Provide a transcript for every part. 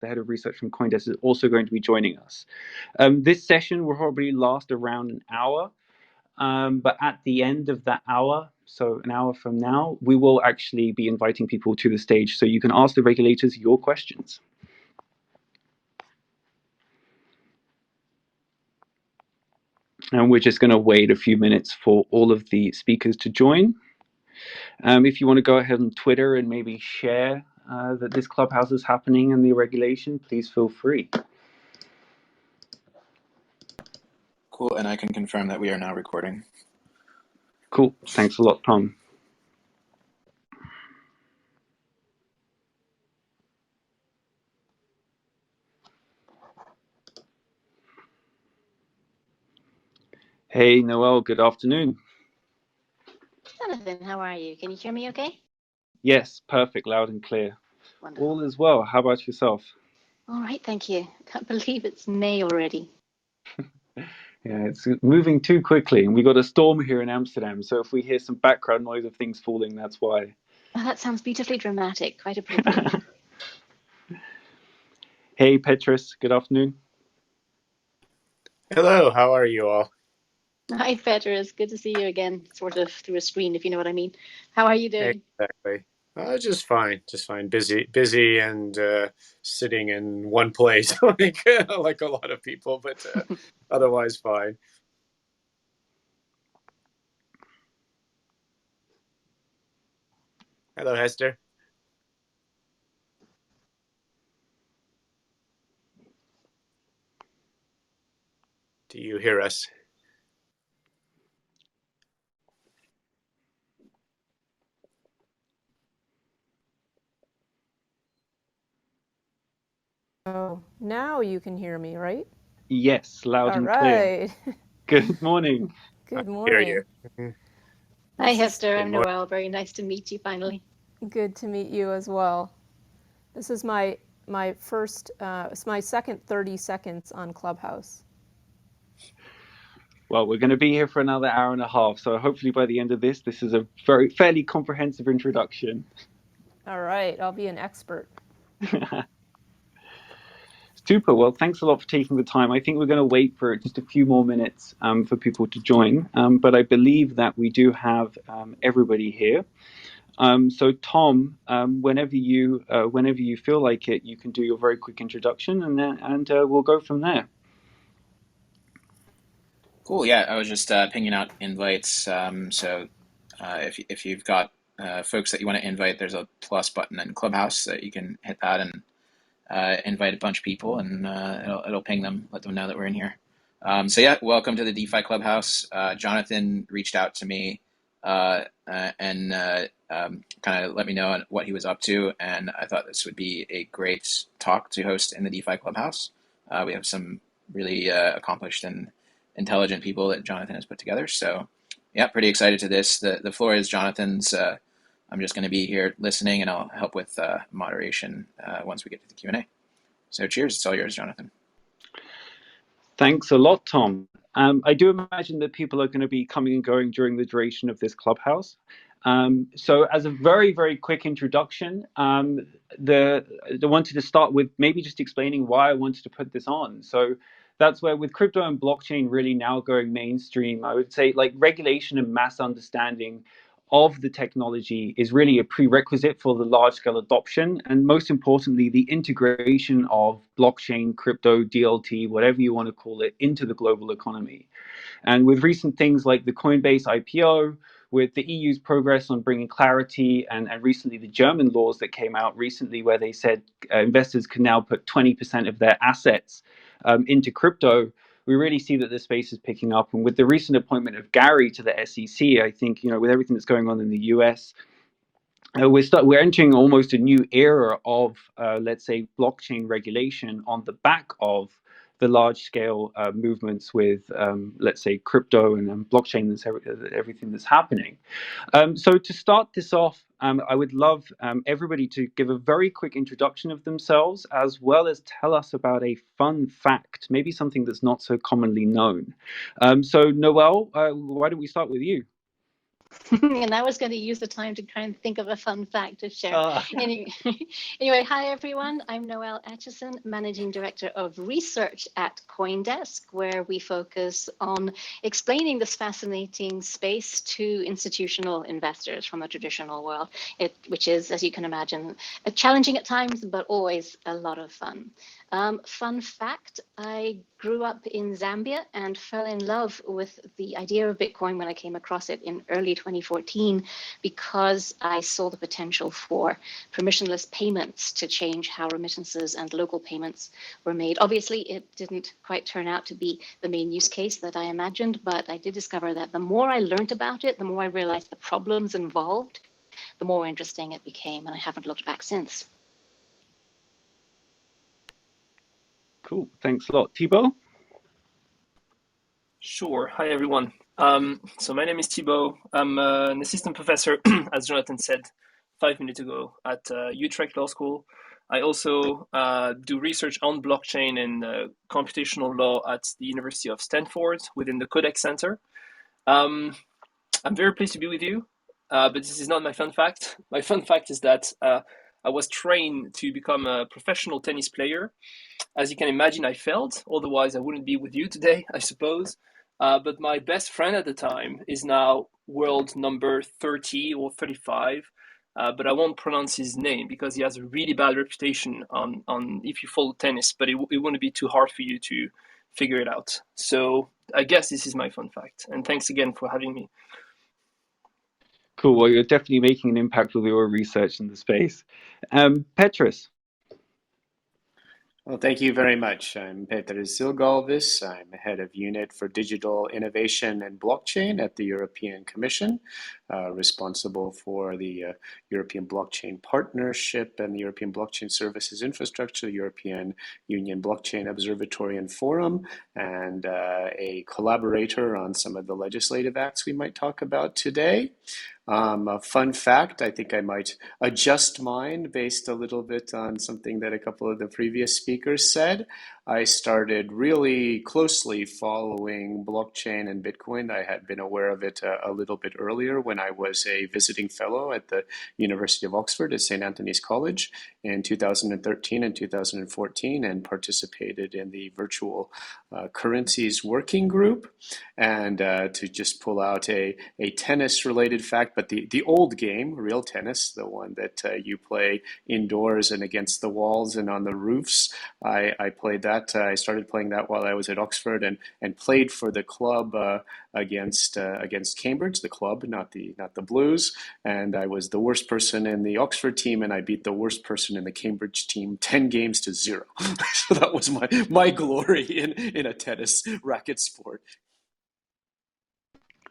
the head of research from Coindesk, is also going to be joining us. This session will probably last around an hour, but at the end of that hour, so an hour from now, we will actually be inviting people to the stage so you can ask the regulators your questions. And we're just going to wait a few minutes for all of the speakers to join. If you want to go ahead on Twitter and maybe share that this Clubhouse is happening and the regulation, please feel free. Cool, and I can confirm that we are now recording. Cool, thanks a lot, Tom. Hey, Noelle, good afternoon. Jonathan, how are you? Can you hear me okay? Yes, perfect, loud and clear. Wonderful. All is well. How about yourself? All right, thank you. Can't believe it's May already. Yeah, it's moving too quickly, and we got a storm here in Amsterdam, so if we hear some background noise of things falling, that's why. Oh, that sounds beautifully dramatic, quite appropriate. Hey, Peteris, good afternoon. Hello, how are you all? Hi, Peteris. Good to see you again, sort of through a screen, if you know what I mean. How are you doing? Exactly. Just fine, busy, and sitting in one place, like a lot of people, but otherwise fine. Hello, Hester. Do you hear us? Oh, now you can hear me, right? Yes, loud All and right. clear. Good morning. Good I morning. hear you. Hi, Hester. I'm Good morning. Noelle. Very nice to meet you finally. Good to meet you as well. This is my first, it's my second 30 seconds on Clubhouse. Well, we're going to be here for another hour and a half, so hopefully by the end of this is a fairly comprehensive introduction. All right, I'll be an expert. Super. Well, thanks a lot for taking the time. I think we're going to wait for just a few more minutes for people to join, but I believe that we do have everybody here. So, Tom, whenever you feel like it, you can do your very quick introduction, and we'll go from there. Cool. Yeah, I was just pinging out invites. So if you've got folks that you want to invite, there's a plus button in Clubhouse that you can hit that and invite a bunch of people, and it'll ping them, let them know that we're in here. So yeah, welcome to the DeFi Clubhouse. Jonathan reached out to me and kind of let me know what he was up to, and I thought this would be a great talk to host in the DeFi Clubhouse. We have some really accomplished and intelligent people that Jonathan has put together. So yeah, pretty excited to this. The floor is Jonathan's. I'm just going to be here listening, and I'll help with moderation once we get to the Q&A. So cheers. It's all yours, Jonathan. Thanks a lot, Tom. I do imagine that people are going to be coming and going during the duration of this Clubhouse. So as a very, very quick introduction, I wanted to start with maybe just explaining why I wanted to put this on. So that's where, with crypto and blockchain really now going mainstream, I would say like regulation and mass understanding of the technology is really a prerequisite for the large-scale adoption, and most importantly, the integration of blockchain, crypto, DLT, whatever you want to call it, into the global economy. And with recent things like the Coinbase IPO, with the EU's progress on bringing clarity, and recently the German laws that came out recently where they said investors can now put 20% of their assets into crypto, we really see that the space is picking up. And with the recent appointment of Gary to the SEC, I think, with everything that's going on in the US, we're entering almost a new era of, let's say, blockchain regulation on the back of the large-scale movements with, let's say, crypto and blockchain and everything that's happening. So to start this off, I would love everybody to give a very quick introduction of themselves, as well as tell us about a fun fact, maybe something that's not so commonly known. So Noelle, why don't we start with you? And I was going to use the time to try and think of a fun fact to share. Anyway, hi everyone. I'm Noelle Acheson, Managing Director of Research at Coindesk, where we focus on explaining this fascinating space to institutional investors from the traditional world, which is, as you can imagine, challenging at times, but always a lot of fun. Fun fact, I grew up in Zambia and fell in love with the idea of Bitcoin when I came across it in early 2014 because I saw the potential for permissionless payments to change how remittances and local payments were made. Obviously, it didn't quite turn out to be the main use case that I imagined, but I did discover that the more I learned about it, the more I realized the problems involved, the more interesting it became, and I haven't looked back since. Cool. Thanks a lot. Thibault? Sure. Hi, everyone. So my name is Thibault. I'm an assistant professor, as Jonathan said 5 minutes ago, at Utrecht Law School. I also do research on blockchain and computational law at the University of Stanford within the Codex Center. I'm very pleased to be with you, but this is not my fun fact. My fun fact is that I was trained to become a professional tennis player. As you can imagine, I failed. Otherwise, I wouldn't be with you today, I suppose. But my best friend at the time is now world number 30 or 35. But I won't pronounce his name because he has a really bad reputation on if you follow tennis, but it wouldn't be too hard for you to figure it out. So I guess this is my fun fact. And thanks again for having me. Cool. Well, you're definitely making an impact with your research in the space. Peteris? Well, thank you very much. I'm Peteris Zilgavis. I'm head of unit for digital innovation and blockchain at the European Commission, responsible for the European Blockchain Partnership and the European Blockchain Services Infrastructure, the European Union Blockchain Observatory and Forum, and a collaborator on some of the legislative acts we might talk about today. A fun fact, I think I might adjust mine based a little bit on something that a couple of the previous speakers said. I started really closely following blockchain and Bitcoin. I had been aware of it a little bit earlier when I was a visiting fellow at the University of Oxford at St. Anthony's College in 2013 and 2014 and participated in the virtual currencies working group. And to just pull out a tennis related fact, but the old game, real tennis, the one that you play indoors and against the walls and on the roofs, I played that. I started playing that while I was at Oxford and played for the club against Cambridge, the club, not the Blues. And I was the worst person in the Oxford team, and I beat the worst person in the Cambridge team 10 games to 0. So that was my glory in a tennis racket sport.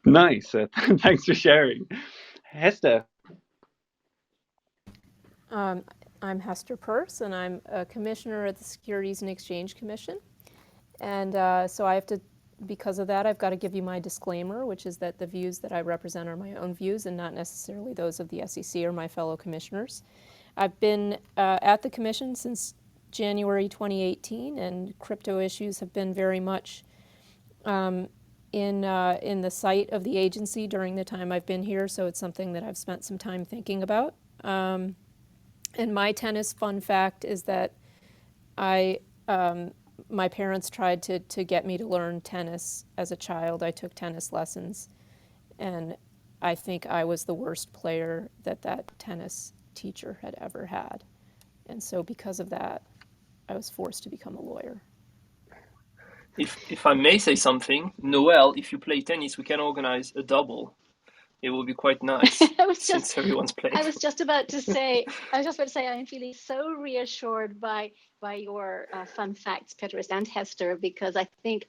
Nice. Thanks for sharing. Hester? I'm Hester Peirce, and I'm a commissioner at the Securities and Exchange Commission. And so I have to, because of that, I've got to give you my disclaimer, which is that the views that I represent are my own views and not necessarily those of the SEC or my fellow commissioners. I've been at the commission since January 2018, and crypto issues have been very much in the sight of the agency during the time I've been here, so it's something that I've spent some time thinking about. And my tennis fun fact is that my parents tried to get me to learn tennis as a child. I took tennis lessons, and I think I was the worst player that tennis teacher had ever had. And so because of that, I was forced to become a lawyer. If I may say something, Noelle, if you play tennis, we can organize a double. It will be quite nice since everyone's playing. I was just about to say, I'm feeling so reassured by your fun facts, Peteris and Hester, because I think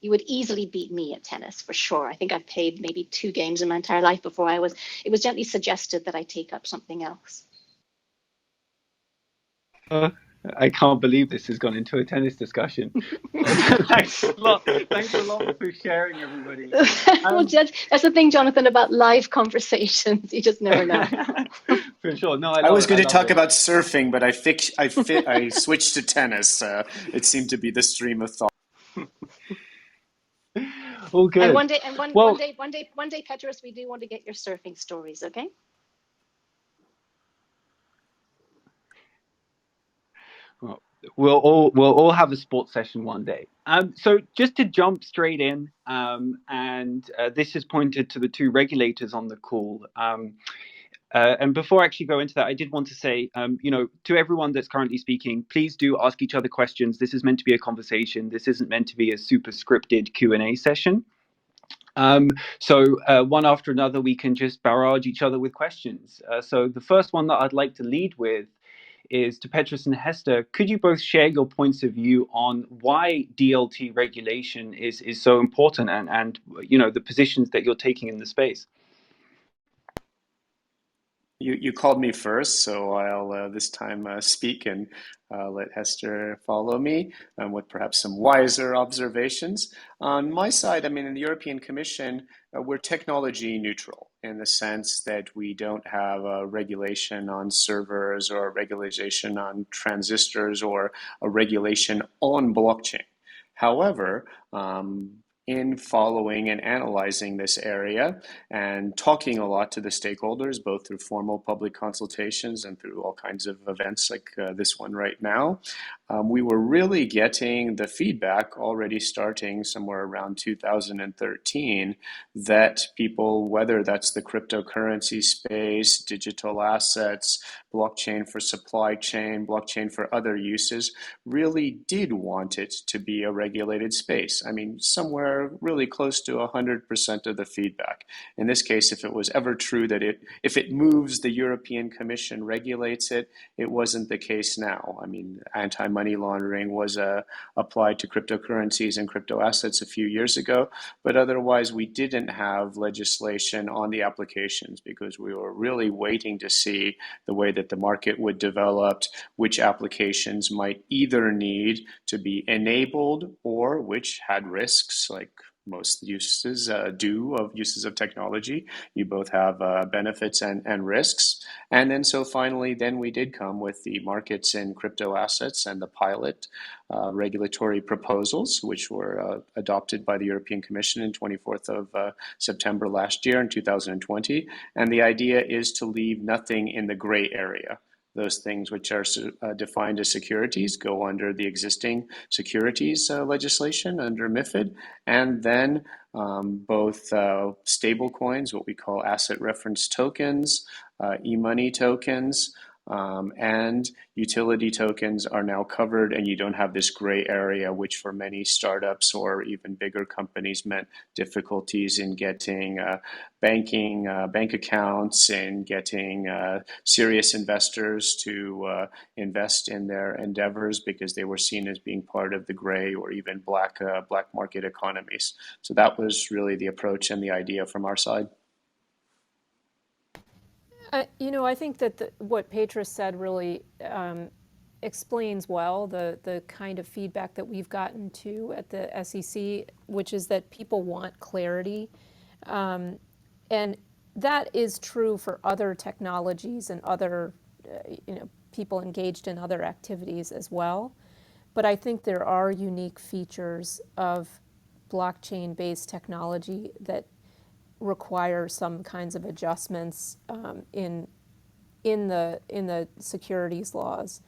you would easily beat me at tennis for sure. I think I've played maybe 2 games in my entire life before it was gently suggested that I take up something else. I can't believe this has gone into a tennis discussion. Thanks a lot for sharing, everybody. Well, that's the thing, Jonathan, about live conversations. You just never know. For sure. No, I was going to talk about surfing, but I switched to tennis. It seemed to be the stream of thought. All And good. one day, Well, one day, Peteris, we do want to get your surfing stories, okay? well, we'll all have a sports session one day. So just to jump straight in, and this is pointed to the two regulators on the call. And before I actually go into that, I did want to say, to everyone that's currently speaking, please do ask each other questions. This is meant to be a conversation. This isn't meant to be a super scripted Q&A session. So one after another, we can just barrage each other with questions. So the first one that I'd like to lead with is to Peteris and Hester. Could you both share your points of view on why DLT regulation is so important, and the positions that you're taking in the space? You called me first, so I'll this time speak and let Hester follow me with perhaps some wiser observations. On my side, I mean, in the European Commission, we're technology neutral in the sense that we don't have a regulation on servers or a regulation on transistors or a regulation on blockchain. However, in following and analyzing this area and talking a lot to the stakeholders, both through formal public consultations and through all kinds of events like this one right now, we were really getting the feedback already starting somewhere around 2013 that people, whether that's the cryptocurrency space, digital assets, blockchain for supply chain, blockchain for other uses, really did want it to be a regulated space. I mean, somewhere really close to 100% of the feedback. In this case, if it was ever true that if it moves, the European Commission regulates it, it wasn't the case now. I mean, anti-money laundering was applied to cryptocurrencies and crypto assets a few years ago, but otherwise we didn't have legislation on the applications because we were really waiting to see the way that the market would develop, which applications might either need to be enabled or which had risks, like most uses do of uses of technology. You both have benefits and risks. And then so finally, then we did come with the markets in crypto assets and the pilot regulatory proposals, which were adopted by the European Commission in 24th of September last year in 2020. And the idea is to leave nothing in the gray area. Those things which are defined as securities go under the existing securities legislation under MiFID, and then both stable coins, what we call asset reference tokens, e-money tokens, and utility tokens are now covered, and you don't have this gray area, which for many startups or even bigger companies meant difficulties in getting bank accounts and getting serious investors to invest in their endeavors because they were seen as being part of the gray or even black market economies. So that was really the approach and the idea from our side. I think that what Peteris said really explains well the kind of feedback that we've gotten to at the SEC, which is that people want clarity. And that is true for other technologies and other people engaged in other activities as well. But I think there are unique features of blockchain-based technology that require some kinds of adjustments in the securities laws,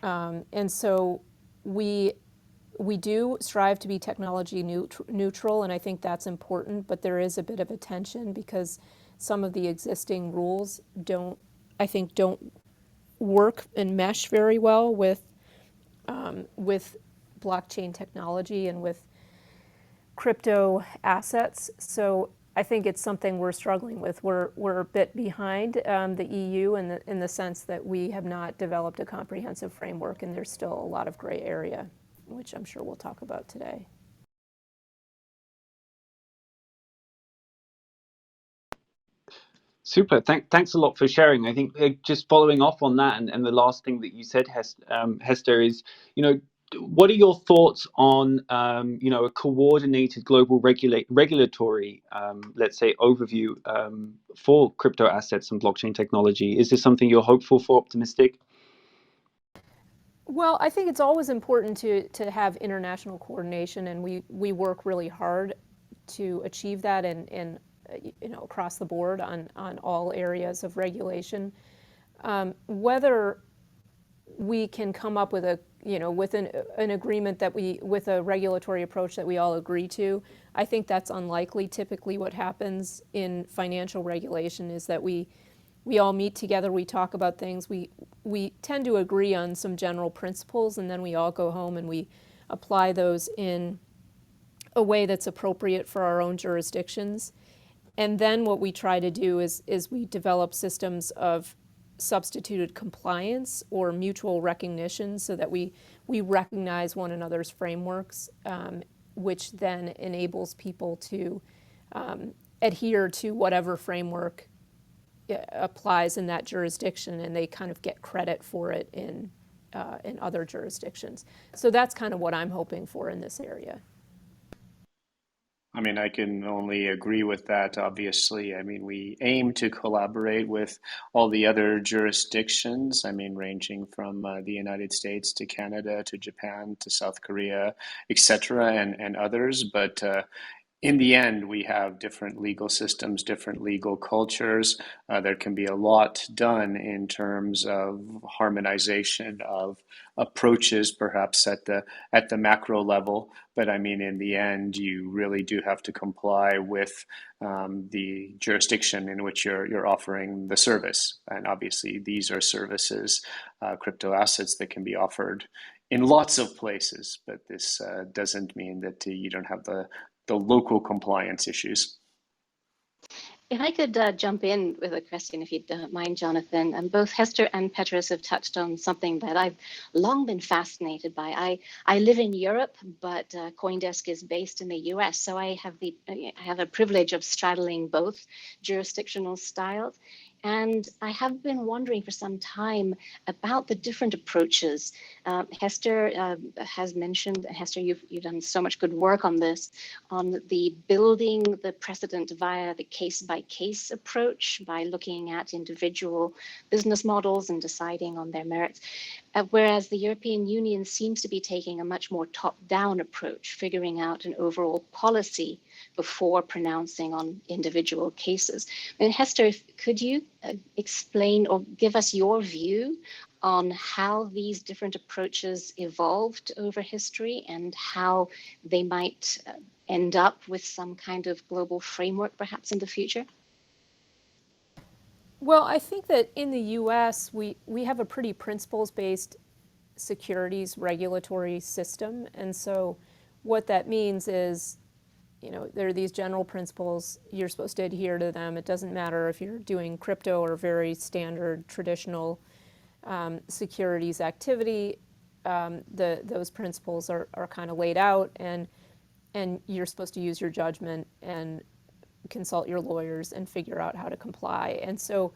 and so we do strive to be technology neutral, and I think that's important. But there is a bit of a tension because some of the existing rules don't work and mesh very well with blockchain technology and with crypto assets. So I think it's something we're struggling with. We're a bit behind the EU in the sense that we have not developed a comprehensive framework, and there's still a lot of gray area, which I'm sure we'll talk about today. Super. Thanks a lot for sharing. I think just following off on that, and the last thing that you said, Hester, is, what are your thoughts on, a coordinated global regulatory, let's say, overview for crypto assets and blockchain technology? Is this something you're hopeful for, optimistic? Well, I think it's always important to have international coordination, and we work really hard to achieve that and across the board on all areas of regulation. Whether we can come up with with an agreement with a regulatory approach that we all agree to, I think that's unlikely. Typically what happens in financial regulation is that we all meet together, we talk about things, we tend to agree on some general principles, and then we all go home and we apply those in a way that's appropriate for our own jurisdictions. And then what we try to do is we develop systems of substituted compliance or mutual recognition so that we recognize one another's frameworks, which then enables people to adhere to whatever framework applies in that jurisdiction, and they kind of get credit for it in other jurisdictions. So that's kind of what I'm hoping for in this area. I mean, I can only agree with that, obviously. I mean, we aim to collaborate with all the other jurisdictions, I mean, ranging from the United States to Canada to Japan to South Korea, etc., and others. But in the end, we have different legal systems, different legal cultures. There can be a lot done in terms of harmonization of approaches, perhaps at the macro level. But I mean, in the end, you really do have to comply with the jurisdiction in which you're offering the service. And obviously, these are services, crypto assets that can be offered in lots of places. But this doesn't mean that you don't have the local compliance issues. If I could jump in with a question, if you don't mind, Jonathan. Both Hester and Peteris have touched on something that I've long been fascinated by. I live in Europe, but Coindesk is based in the US, so I have a privilege of straddling both jurisdictional styles. And I have been wondering for some time about the different approaches. Hester has mentioned, Hester, you've done so much good work on this, on the building the precedent via the case-by-case approach by looking at individual business models and deciding on their merits. Whereas the European Union seems to be taking a much more top-down approach, figuring out an overall policy before pronouncing on individual cases. And Hester, could you explain or give us your view on how these different approaches evolved over history and how they might end up with some kind of global framework perhaps in the future? Well, I think that in the US, we have a pretty principles-based securities regulatory system. And so what that means is, there are these general principles. You're supposed to adhere to them. It doesn't matter if you're doing crypto or very standard traditional securities activity. Those principles are kind of laid out, and you're supposed to use your judgment and consult your lawyers and figure out how to comply. And so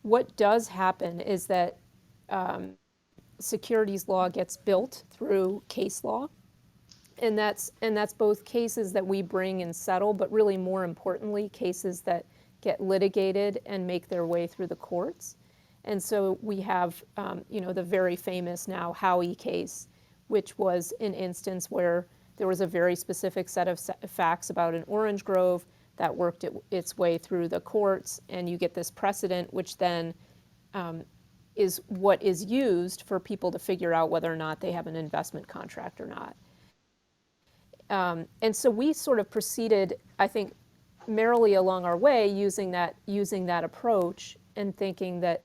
what does happen is that securities law gets built through case law. And that's both cases that we bring and settle, but really more importantly, cases that get litigated and make their way through the courts. And so we have, the very famous now Howey case, which was an instance where there was a very specific set of facts about an orange grove that worked its way through the courts, and you get this precedent, which then is what is used for people to figure out whether or not they have an investment contract or not. And so we sort of proceeded, I think, merrily along our way using that approach and thinking that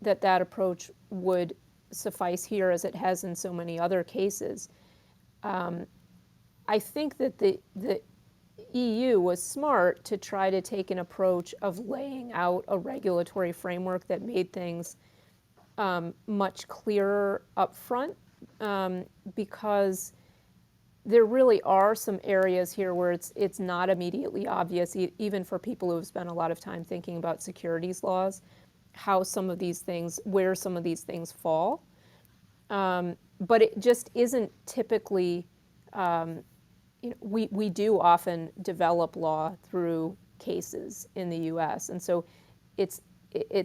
approach would suffice here as it has in so many other cases. I think that the EU was smart to try to take an approach of laying out a regulatory framework that made things much clearer up front, because there really are some areas here where it's not immediately obvious, even for people who have spent a lot of time thinking about securities laws, where some of these things fall. But it just isn't typically, we do often develop law through cases in the US. And so it's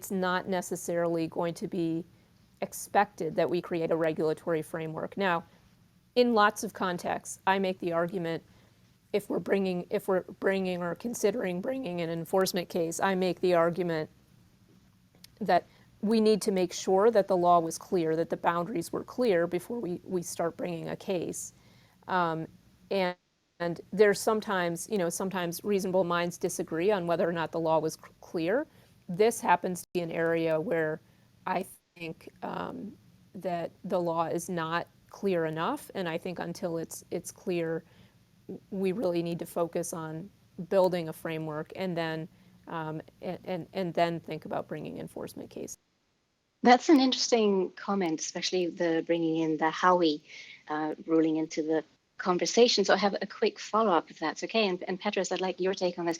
not necessarily going to be expected that we create a regulatory framework. Now, in lots of contexts, I make the argument if we're bringing or considering bringing an enforcement case, I make the argument that we need to make sure that the law was clear, that the boundaries were clear before we start bringing a case. And there's sometimes, sometimes reasonable minds disagree on whether or not the law was clear. This happens to be an area where I think that the law is not clear enough, and I think until it's clear, we really need to focus on building a framework and then then think about bringing enforcement cases. That's an interesting comment, especially the bringing in the Howey ruling into the conversation. So I have a quick follow-up, if that's okay. And Peteris, I'd like your take on this.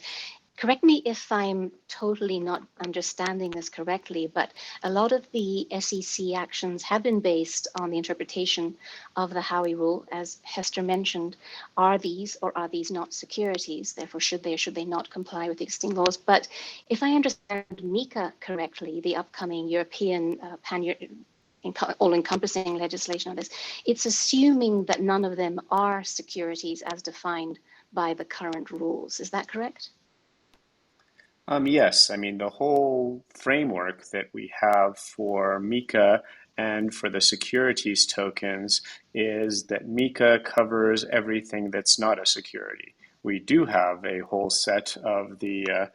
Correct me if I'm totally not understanding this correctly, but a lot of the SEC actions have been based on the interpretation of the Howey rule. As Hester mentioned, are these or are these not securities? Therefore, should they or should they not comply with existing laws? But if I understand MiCA correctly, the upcoming European all-encompassing legislation on this, it's assuming that none of them are securities as defined by the current rules. Is that correct? Yes, I mean, the whole framework that we have for MiCA and for the securities tokens is that MiCA covers everything that's not a security. We do have a whole set of the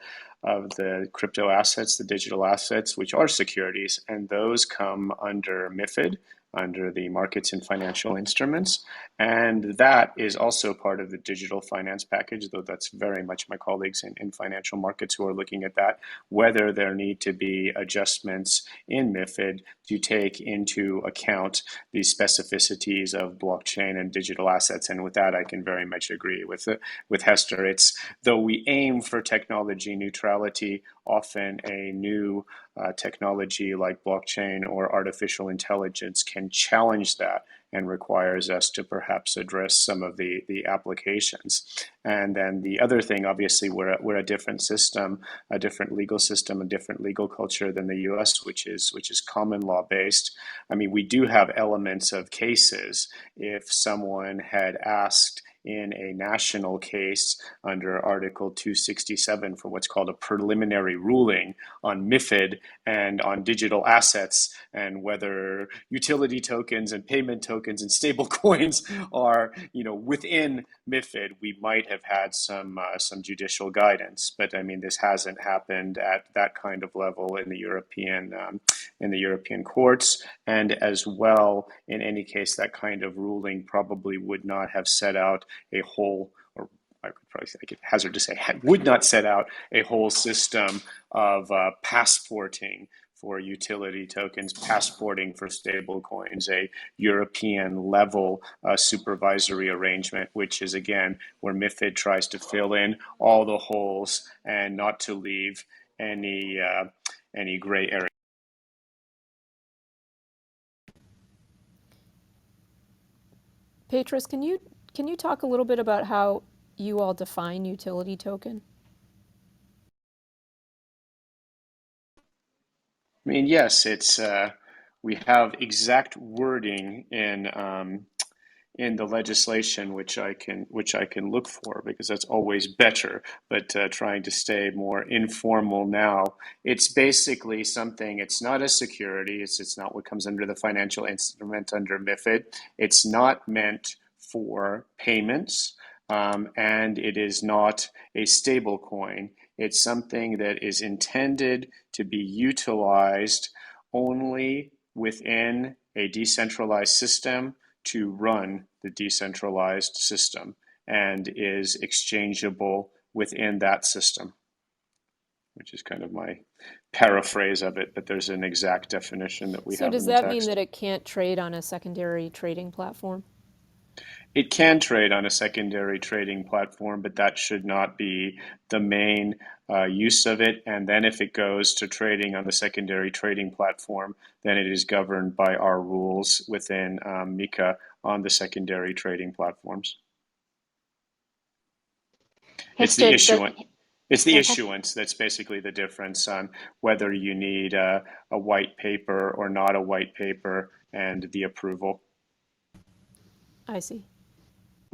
crypto assets, the digital assets, which are securities, and those come under MiFID, under the Markets in Financial Instruments. And that is also part of the digital finance package, though that's very much my colleagues in financial markets who are looking at that, whether there need to be adjustments in MiFID to take into account the specificities of blockchain and digital assets. And with that, I can very much agree with Hester. It's, though we aim for technology neutrality, often a new technology like blockchain or artificial intelligence can challenge that and requires us to perhaps address some of the applications. And then the other thing, obviously, we're a different system, a different legal system, a different legal culture than the US, which is common law based. I mean, we do have elements of cases. If someone had asked in a national case under Article 267 for what's called a preliminary ruling on MiFID and on digital assets and whether utility tokens and payment tokens and stable coins are, within MiFID, we might have had some judicial guidance. But I mean, this hasn't happened at that kind of level in the European courts, and as well, in any case, that kind of ruling probably would not have set out a whole, or I could hazard to say, would not set out a whole system of passporting for utility tokens, passporting for stable coins, a European level supervisory arrangement, which is, again, where MiFID tries to fill in all the holes and not to leave any gray area. Peteris, can you talk a little bit about how you all define utility token? I mean, yes, it's we have exact wording in the legislation, which I can look for because that's always better. But trying to stay more informal now, it's basically something. It's not a security. It's not what comes under the financial instrument under MiFID. It's not meant for payments, and it is not a stable coin. It's something that is intended to be utilized only within a decentralized system to run the decentralized system and is exchangeable within that system, which is kind of my paraphrase of it, but there's an exact definition that we have in the text. So does that mean that it can't trade on a secondary trading platform? It can trade on a secondary trading platform, but that should not be the main use of it. And then if it goes to trading on the secondary trading platform, then it is governed by our rules within MiCA on the secondary trading platforms. It's the issuance. It's the issuance that's basically the difference on whether you need a white paper or not a white paper and the approval. I see.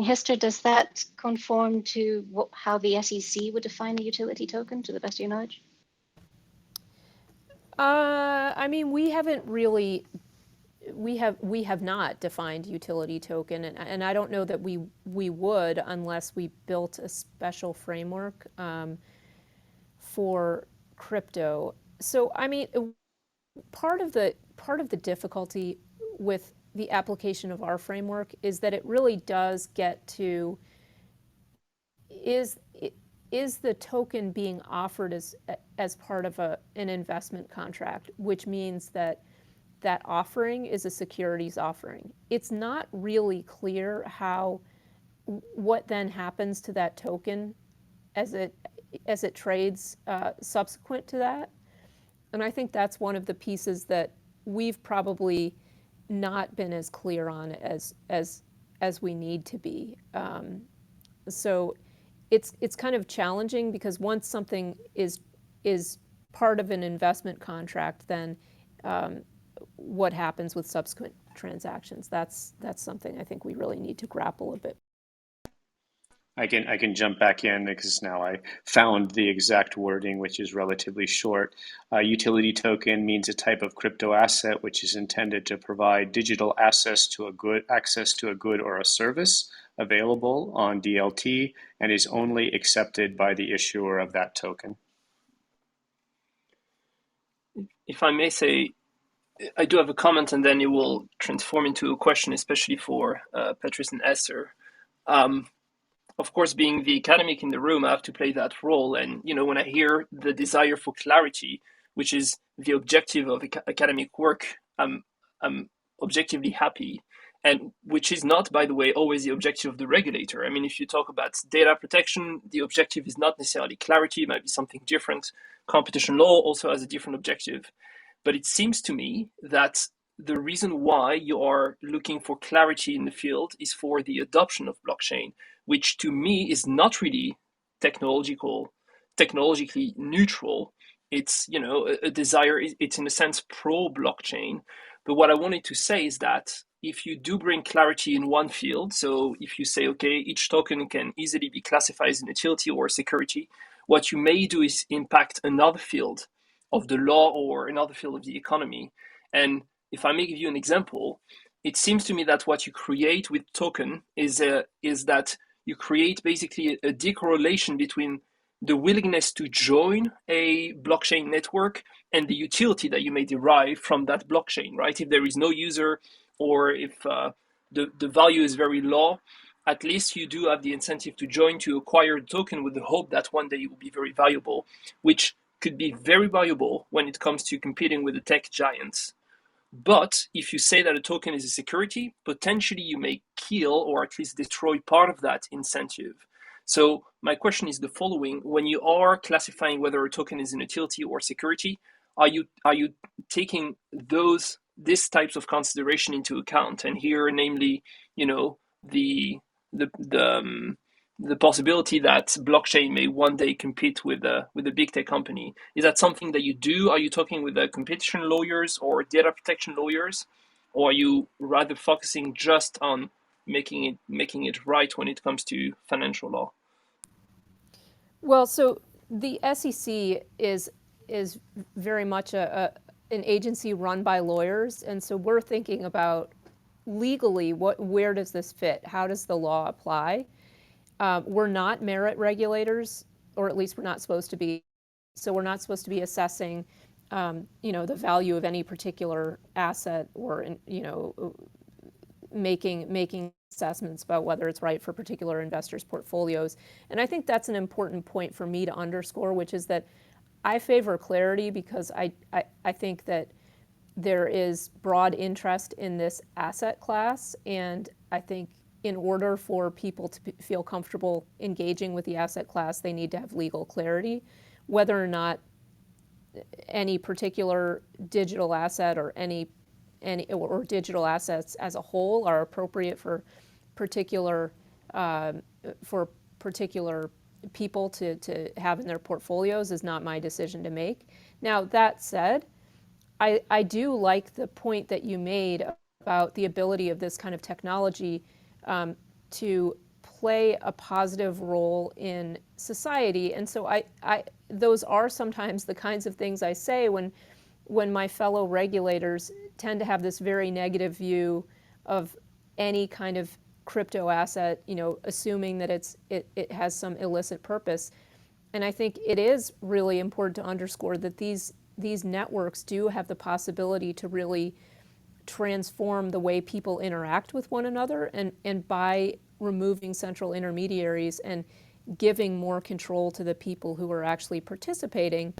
Hester, does that conform to how the SEC would define a utility token, to the best of your knowledge? I mean, we haven't really, we have not defined utility token, and I don't know that we would unless we built a special framework for crypto. So, I mean, part of the difficulty with the application of our framework is that it really does get to is the token being offered as part of an investment contract, which means that that offering is a securities offering. It's not really clear what then happens to that token as it trades subsequent to that. And I think that's one of the pieces that we've probably not been as clear on as we need to be. So it's kind of challenging because once something is part of an investment contract, then what happens with subsequent transactions? That's something I think we really need to grapple a bit. I can jump back in because now I found the exact wording, which is relatively short. Utility token means a type of crypto asset which is intended to provide digital access to a good or a service available on DLT and is only accepted by the issuer of that token. If I may say, I do have a comment, and then it will transform into a question, especially for Peteris and Hester. Of course, being the academic in the room, I have to play that role. And, when I hear the desire for clarity, which is the objective of academic work, I'm objectively happy. And which is not, by the way, always the objective of the regulator. I mean, if you talk about data protection, the objective is not necessarily clarity, it might be something different. Competition law also has a different objective. But it seems to me that the reason why you are looking for clarity in the field is for the adoption of blockchain, which to me is not really technologically neutral. It's, a desire, it's in a sense pro-blockchain. But what I wanted to say is that if you do bring clarity in one field, so if you say, okay, each token can easily be classified as an utility or a security, what you may do is impact another field of the law or another field of the economy. And if I may give you an example, it seems to me that what you create with token is that you create basically a decorrelation between the willingness to join a blockchain network and the utility that you may derive from that blockchain, right? If there is no user or if the value is very low, at least you do have the incentive to join to acquire the token with the hope that one day it will be very valuable, which could be very valuable when it comes to competing with the tech giants. But if you say that a token is a security, potentially you may kill or at least destroy part of that incentive. So my question is the following: when you are classifying whether a token is an utility or security, are you taking these types of consideration into account? And here, namely, the possibility that blockchain may one day compete with a big tech company. Is that something that you do? Are you talking with the competition lawyers or data protection lawyers, or are you rather focusing just on making it right when it comes to financial law? Well, so the SEC is very much an agency run by lawyers, and so we're thinking about legally where does this fit? How does the law apply? We're not merit regulators, or at least we're not supposed to be. So we're not supposed to be assessing, the value of any particular asset, or making assessments about whether it's right for particular investors' portfolios. And I think that's an important point for me to underscore, which is that I favor clarity because I think that there is broad interest in this asset class, and I think in order for people to feel comfortable engaging with the asset class, they need to have legal clarity, whether or not any particular digital asset or any digital assets as a whole are appropriate for particular people to have in their portfolios is not my decision to make. Now, that said, I do like the point that you made about the ability of this kind of technology to play a positive role in society. And so those are sometimes the kinds of things I say when my fellow regulators tend to have this very negative view of any kind of crypto asset, assuming that it has some illicit purpose. And I think it is really important to underscore that these networks do have the possibility to really transform the way people interact with one another, and by removing central intermediaries and giving more control to the people who are actually participating,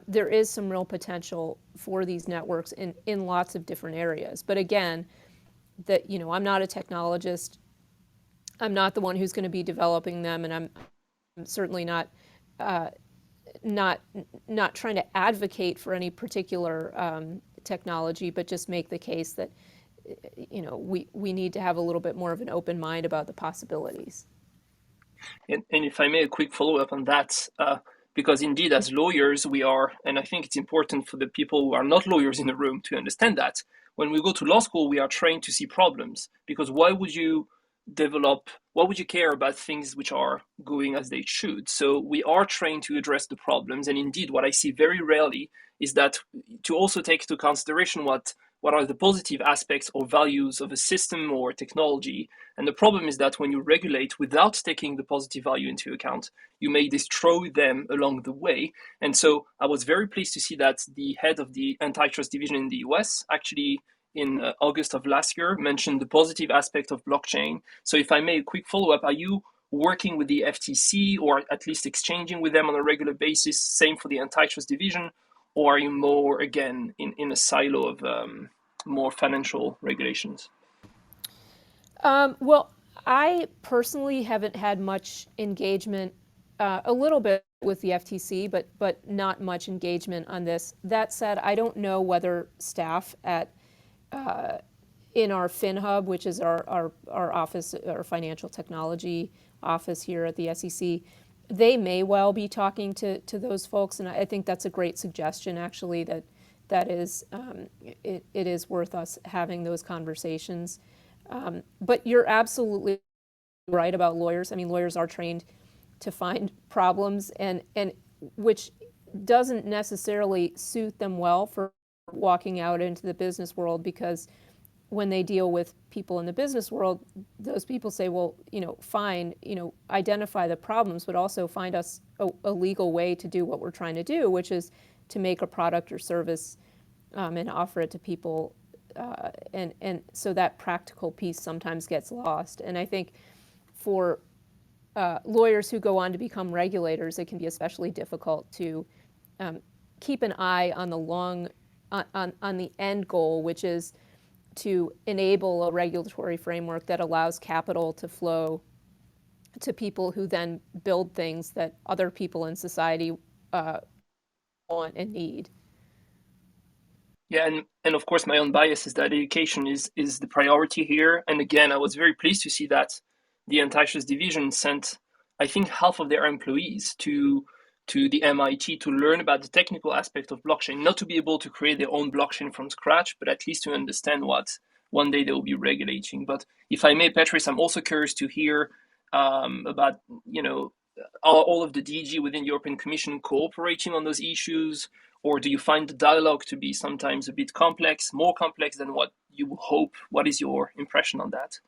there is some real potential for these networks in lots of different areas. But again, I'm not a technologist. I'm not the one who's going to be developing them, and I'm certainly not trying to advocate for any particular technology, but just make the case that we need to have a little bit more of an open mind about the possibilities. And if I may, a quick follow-up on that, because indeed, as lawyers, we are, and I think it's important for the people who are not lawyers in the room to understand that, when we go to law school, we are trained to see problems, because why would you care about things which are going as they should? So we are trained to address the problems, and indeed, what I see very rarely is that to also take into consideration what are the positive aspects or values of a system or technology. And the problem is that when you regulate without taking the positive value into account, you may destroy them along the way. And so I was very pleased to see that the head of the antitrust division in the US actually in August of last year mentioned the positive aspect of blockchain. So if I may, a quick follow-up, are you working with the FTC or at least exchanging with them on a regular basis? Same for the antitrust division? Or are you more, again, in a silo of more financial regulations? Well, I personally haven't had much engagement, a little bit with the FTC, but not much engagement on this. That said, I don't know whether staff in our FinHub, which is our office, our financial technology office here at the SEC, they may well be talking to those folks, and I think that's a great suggestion, actually, that is it is worth us having those conversations. But you're absolutely right about lawyers. I mean, lawyers are trained to find problems, and which doesn't necessarily suit them well for walking out into the business world, because when they deal with people in the business world, those people say, well, fine, identify the problems, but also find us a legal way to do what we're trying to do, which is to make a product or service and offer it to people. And so that practical piece sometimes gets lost. And I think for lawyers who go on to become regulators, it can be especially difficult to keep an eye on the end goal, which is to enable a regulatory framework that allows capital to flow to people who then build things that other people in society want and need. Yeah, and of course my own bias is that education is the priority here. And again, I was very pleased to see that the antitrust division sent, I think, half of their employees to the MIT to learn about the technical aspect of blockchain, not to be able to create their own blockchain from scratch, but at least to understand what one day they will be regulating. But if I may, Peteris, I'm also curious to hear about, all of the DG within the European Commission cooperating on those issues, or do you find the dialogue to be sometimes a bit complex, more complex than what you hope? What is your impression on that?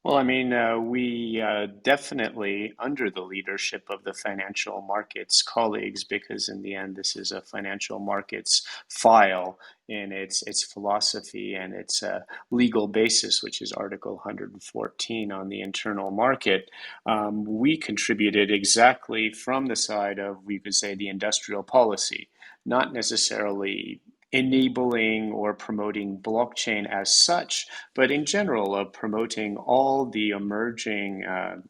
Well, I mean, we definitely, under the leadership of the financial markets colleagues, because in the end, this is a financial markets file in its philosophy and its legal basis, which is Article 114 on the internal market. We contributed exactly from the side of, we could say, the industrial policy, not necessarily enabling or promoting blockchain as such, but in general promoting all the emerging,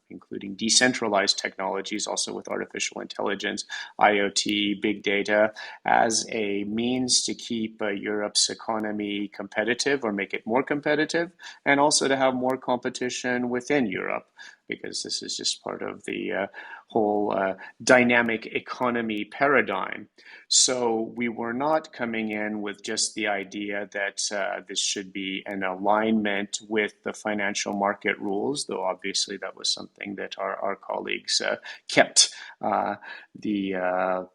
including decentralized technologies, also with artificial intelligence, IoT, big data, as a means to keep Europe's economy competitive or make it more competitive, and also to have more competition within Europe, because this is just part of the whole dynamic economy paradigm. So we were not coming in with just the idea that this should be an alignment with the financial market rules, though obviously that was something that our colleagues kept the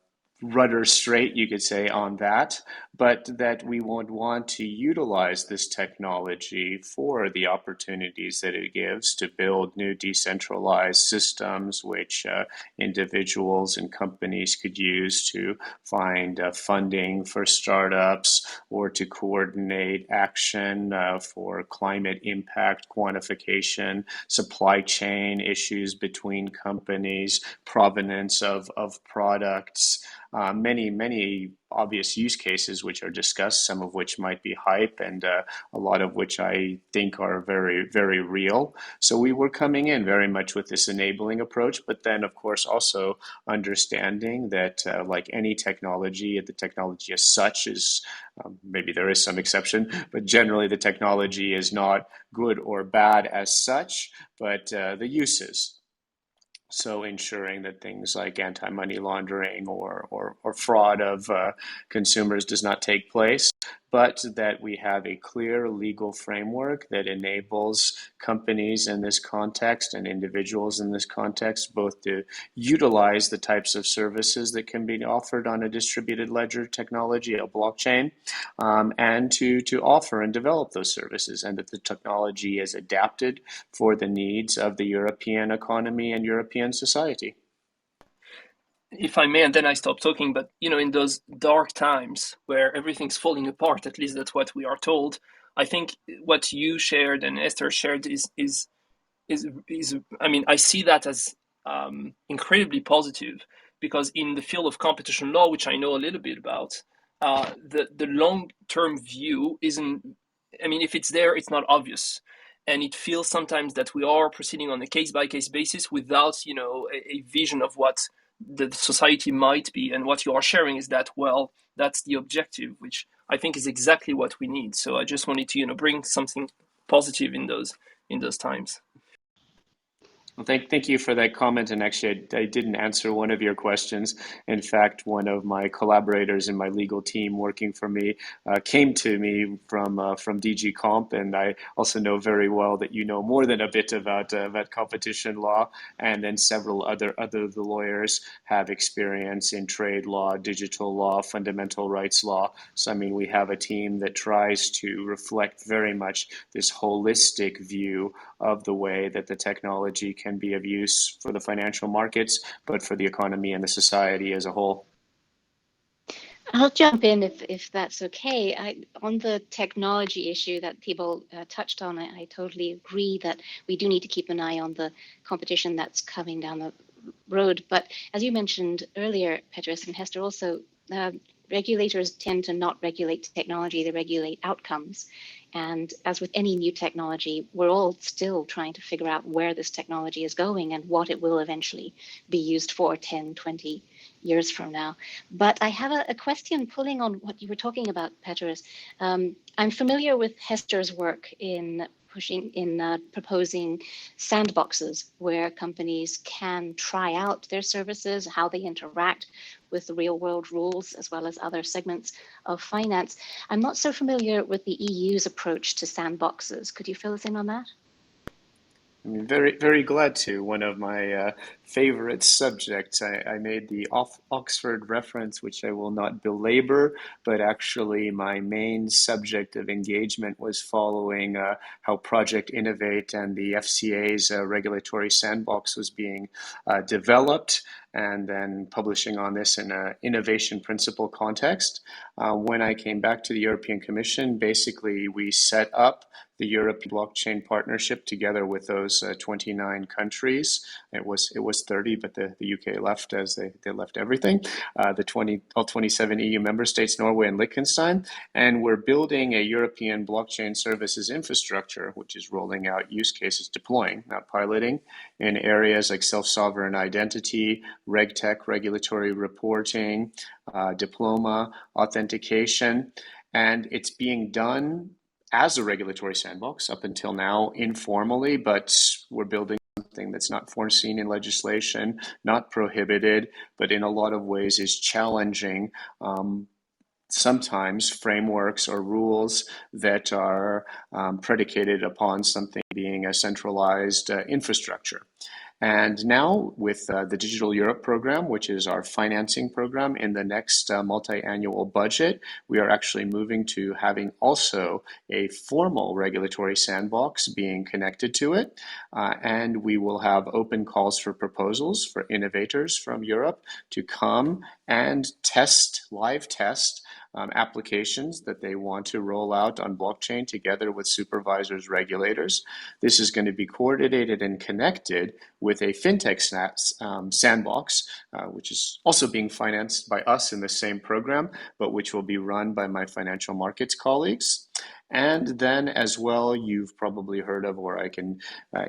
rudder straight, you could say, on that, but that we would want to utilize this technology for the opportunities that it gives to build new decentralized systems, which individuals and companies could use to find funding for startups or to coordinate action for climate impact quantification, supply chain issues between companies, provenance of products, many obvious use cases which are discussed, some of which might be hype and a lot of which I think are very, very real. So we were coming in very much with this enabling approach, but then of course also understanding that like any technology, the technology as such is, maybe there is some exception, but generally the technology is not good or bad as such, but the uses. So ensuring that things like anti-money laundering or fraud of consumers does not take place, but that we have a clear legal framework that enables companies in this context and individuals in this context both to utilize the types of services that can be offered on a distributed ledger technology, a blockchain, and to offer and develop those services, and that the technology is adapted for the needs of the European economy and European society. If I may, and then I stop talking, but in those dark times where everything's falling apart, at least that's what we are told, I think what you shared and Hester shared is I mean, I see that as incredibly positive, because in the field of competition law, which I know a little bit about, the long-term view isn't, I mean, if it's there, it's not obvious. And it feels sometimes that we are proceeding on a case-by-case basis without, a vision of what the society might be. And what you are sharing is that, well, that's the objective, which I think is exactly what we need. So I just wanted to, bring something positive in those times. Well, thank you for that comment. And actually, I didn't answer one of your questions. In fact, one of my collaborators in my legal team working for me came to me from DG Comp, and I also know very well that you know more than a bit about competition law. And then several other the lawyers have experience in trade law, digital law, fundamental rights law. So I mean, we have a team that tries to reflect very much this holistic view of the way that the technology can be of use for the financial markets, but for the economy and the society as a whole. I'll jump in if that's okay. On the technology issue that Thibault touched on, I totally agree that we do need to keep an eye on the competition that's coming down the road. But as you mentioned earlier, Peteris and Hester, also regulators tend to not regulate technology, they regulate outcomes. And as with any new technology, we're all still trying to figure out where this technology is going and what it will eventually be used for 10, 20 years from now. But I have a question pulling on what you were talking about, Peteris. I'm familiar with Hester's work in proposing sandboxes where companies can try out their services, how they interact with the real world rules, as well as other segments of finance. I'm not so familiar with the EU's approach to sandboxes. Could you fill us in on that? I'm very, very glad to. One of my favorite subjects. I made the Oxford reference, which I will not belabor, but actually my main subject of engagement was following how Project Innovate and the FCA's regulatory sandbox was being developed, and then publishing on this in an innovation principle context. When I came back to the European Commission, basically we set up the European Blockchain Partnership together with those 29 countries. It was 30, but the UK left as they left everything. All 27 EU member states, Norway and Liechtenstein. And we're building a European blockchain services infrastructure, which is rolling out use cases, deploying, not piloting, in areas like self-sovereign identity, RegTech, regulatory reporting, diploma, authentication. And it's being done as a regulatory sandbox up until now informally, but we're building something that's not foreseen in legislation, not prohibited, but in a lot of ways is challenging sometimes frameworks or rules that are predicated upon something being a centralized infrastructure. And now with the Digital Europe program, which is our financing program in the next multi-annual budget, we are actually moving to having also a formal regulatory sandbox being connected to it. And we will have open calls for proposals for innovators from Europe to come and live test applications that they want to roll out on blockchain together with supervisors, regulators. This is going to be coordinated and connected with a fintech sandbox, which is also being financed by us in the same program, but which will be run by my financial markets colleagues. And then as well, you've probably heard of, or I can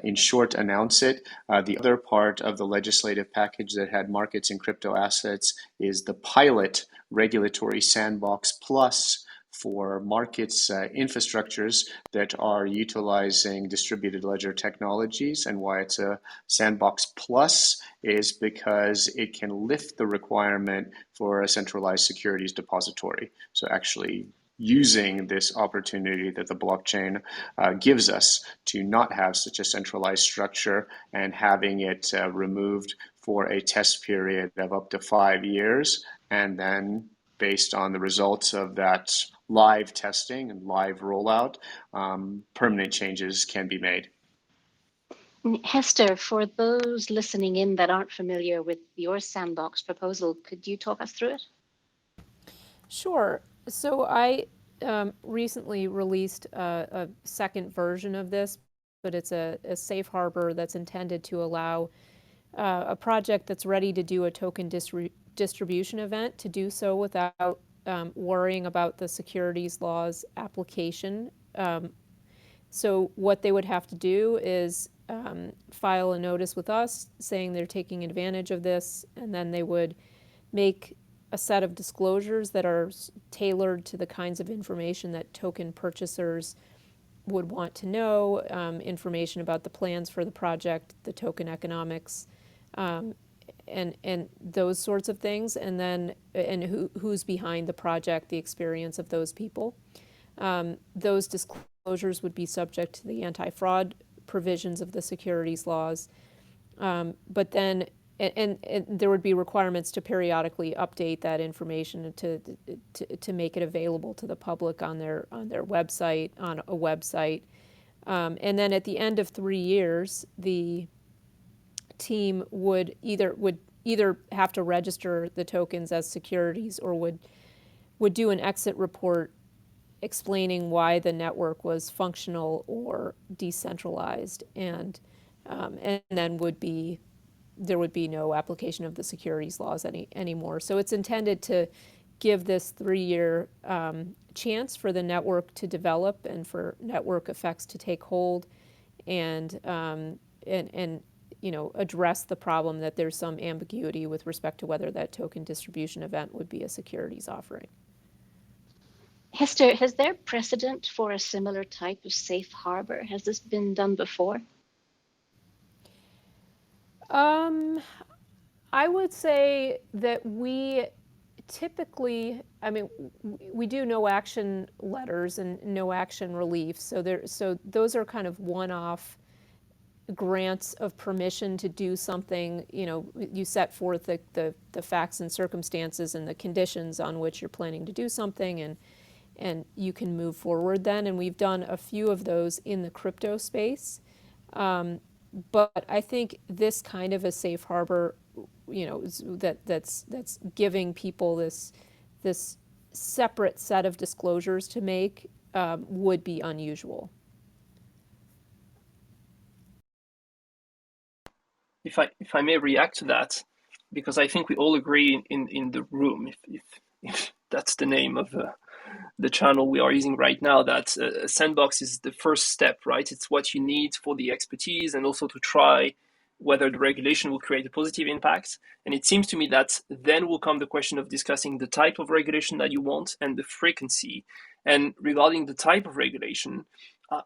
in short announce it, the other part of the legislative package that had markets in crypto assets is the pilot regulatory sandbox plus for markets infrastructures that are utilizing distributed ledger technologies. And why it's a sandbox plus is because it can lift the requirement for a centralized securities depository. So actually using this opportunity that the blockchain gives us to not have such a centralized structure and having it removed for a test period of up to 5 years, and then based on the results of that live testing and live rollout, permanent changes can be made. Hester, for those listening in that aren't familiar with your sandbox proposal, could you talk us through it? Sure. So I recently released a second version of this, but it's a safe harbor that's intended to allow a project that's ready to do a token distribution event to do so without worrying about the securities laws application. So what they would have to do is file a notice with us saying they're taking advantage of this, and then they would make a set of disclosures that are tailored to the kinds of information that token purchasers would want to know, information about the plans for the project, the token economics, and those sorts of things, and then who's behind the project, the experience of those people. Those disclosures would be subject to the anti-fraud provisions of the securities laws, but then and there would be requirements to periodically update that information to make it available to the public on their website, on a website, and then at the end of 3 years, the team would either have to register the tokens as securities or would do an exit report explaining why the network was functional or decentralized, and then there would be no application of the securities laws anymore. So it's intended to give this 3-year chance for the network to develop and for network effects to take hold, and address the problem that there's some ambiguity with respect to whether that token distribution event would be a securities offering. Hester, has there precedent for a similar type of safe harbor? Has this been done before? I would say that we typically, we do no action letters and no action relief. So those are kind of one-off grants of permission to do something. You set forth the facts and circumstances and the conditions on which you're planning to do something, and you can move forward then. And we've done a few of those in the crypto space. But I think this kind of a safe harbor, that's giving people this separate set of disclosures to make would be unusual. If I may react to that, because I think we all agree in the room, if that's the name of the channel we are using right now, that a sandbox is the first step, right? It's what you need for the expertise and also to try whether the regulation will create a positive impact. And it seems to me that then will come the question of discussing the type of regulation that you want and the frequency. And regarding the type of regulation,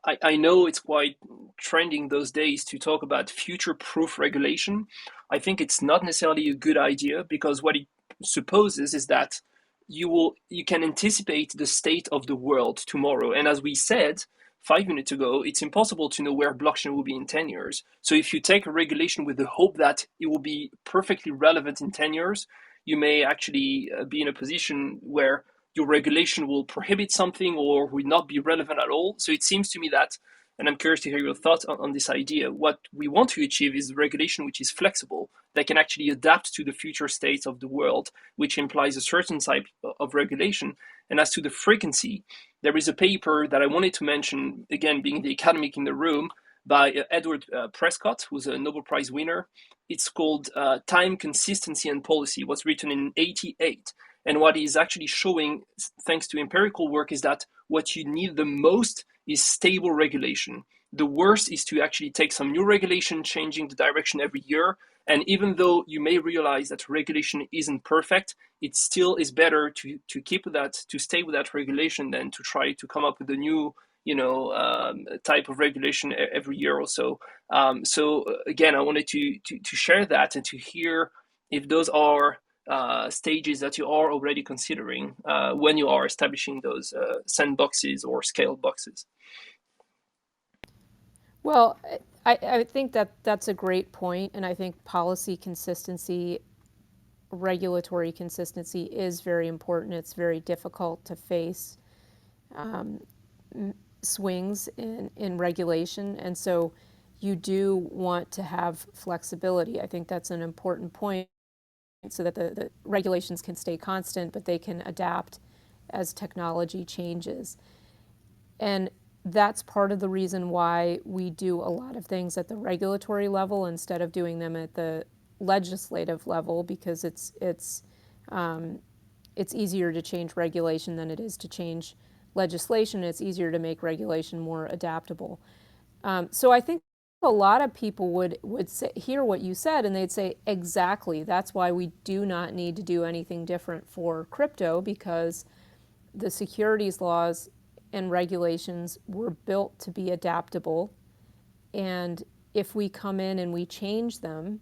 I know it's quite trending those days to talk about future-proof regulation. I think it's not necessarily a good idea, because what it supposes is that you can anticipate the state of the world tomorrow. And as we said 5 minutes ago, it's impossible to know where blockchain will be in 10 years. So if you take a regulation with the hope that it will be perfectly relevant in 10 years, you may actually be in a position where your regulation will prohibit something or will not be relevant at all. So it seems to me that, and I'm curious to hear your thoughts on this idea, what we want to achieve is regulation which is flexible, that can actually adapt to the future states of the world, which implies a certain type of regulation. And as to the frequency, there is a paper that I wanted to mention, again, being the academic in the room, by Edward Prescott, who's a Nobel Prize winner. It's called Time, Consistency and Policy. It was written in '88. And what he's actually showing, thanks to empirical work, is that what you need the most is stable regulation. The worst is to actually take some new regulation, changing the direction every year. And even though you may realize that regulation isn't perfect, it still is better to keep that, to stay with that regulation, than to try to come up with a new, type of regulation every year or so. So again, I wanted to share that and to hear if those are stages that you are already considering when you are establishing those sandboxes or scale boxes. Well, I think that that's a great point, and I think policy consistency, regulatory consistency is very important. It's very difficult to face swings in regulation, and so you do want to have flexibility. I think that's an important point, so that the regulations can stay constant, but they can adapt as technology changes. And that's part of the reason why we do a lot of things at the regulatory level instead of doing them at the legislative level, because it's easier to change regulation than it is to change legislation. It's easier to make regulation more adaptable. So I think a lot of people would hear what you said and they'd say, exactly, that's why we do not need to do anything different for crypto, because the securities laws and regulations were built to be adaptable. And if we come in and we change them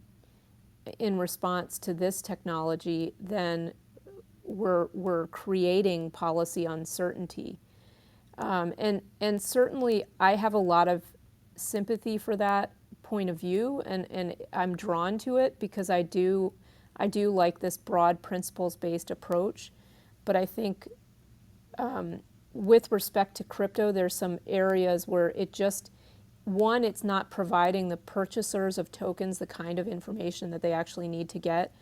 in response to this technology, then we're creating policy uncertainty. And certainly I have a lot of sympathy for that point of view, and I'm drawn to it because I do like this broad principles-based approach. But I think with respect to crypto, there's some areas where it's not providing the purchasers of tokens the kind of information that they actually need to get.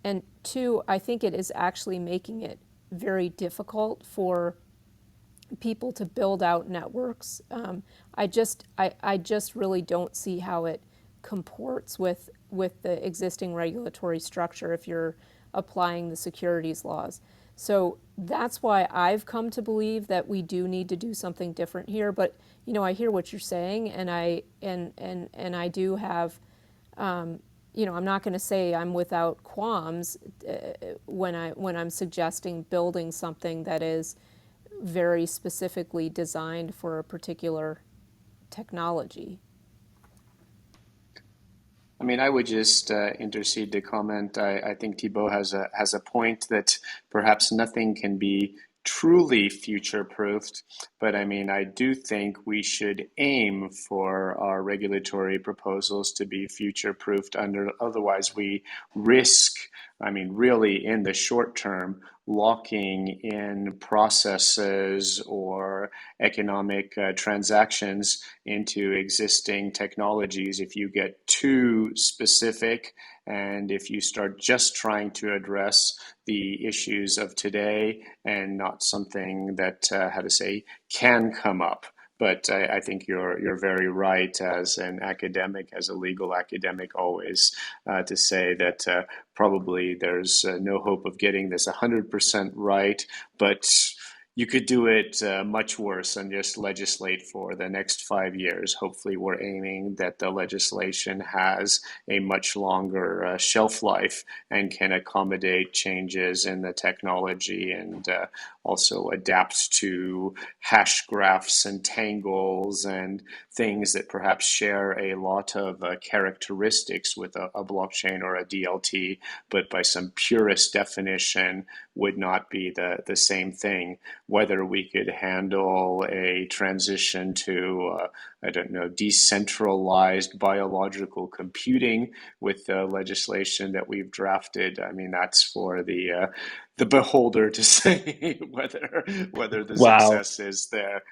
And two, I think it is actually making it very difficult for people to build out networks. I just really don't see how it comports with the existing regulatory structure if you're applying the securities laws. So that's why I've come to believe that we do need to do something different here. But I hear what you're saying, and I do have, I'm not going to say I'm without qualms when I'm suggesting building something that is very specifically designed for a particular technology. I mean, I would just intercede to comment. I think Thibault has a point that perhaps nothing can be truly future-proofed, but I mean, I do think we should aim for our regulatory proposals to be future-proofed. Otherwise, we risk, really in the short term, locking in processes or economic transactions into existing technologies if you get too specific and if you start just trying to address the issues of today and not something that, can come up. But I think you're very right as an academic, as a legal academic, always to say that probably there's no hope of getting this 100% right. But you could do it much worse and just legislate for the next 5 years. Hopefully, we're aiming that the legislation has a much longer shelf life and can accommodate changes in the technology and also adapts to hash graphs and tangles and things that perhaps share a lot of characteristics with a blockchain or a DLT, but by some purist definition would not be the same thing. Whether we could handle a transition to, I don't know, decentralized biological computing with the legislation that we've drafted. I mean, that's for the beholder to say whether the Wow. success is there.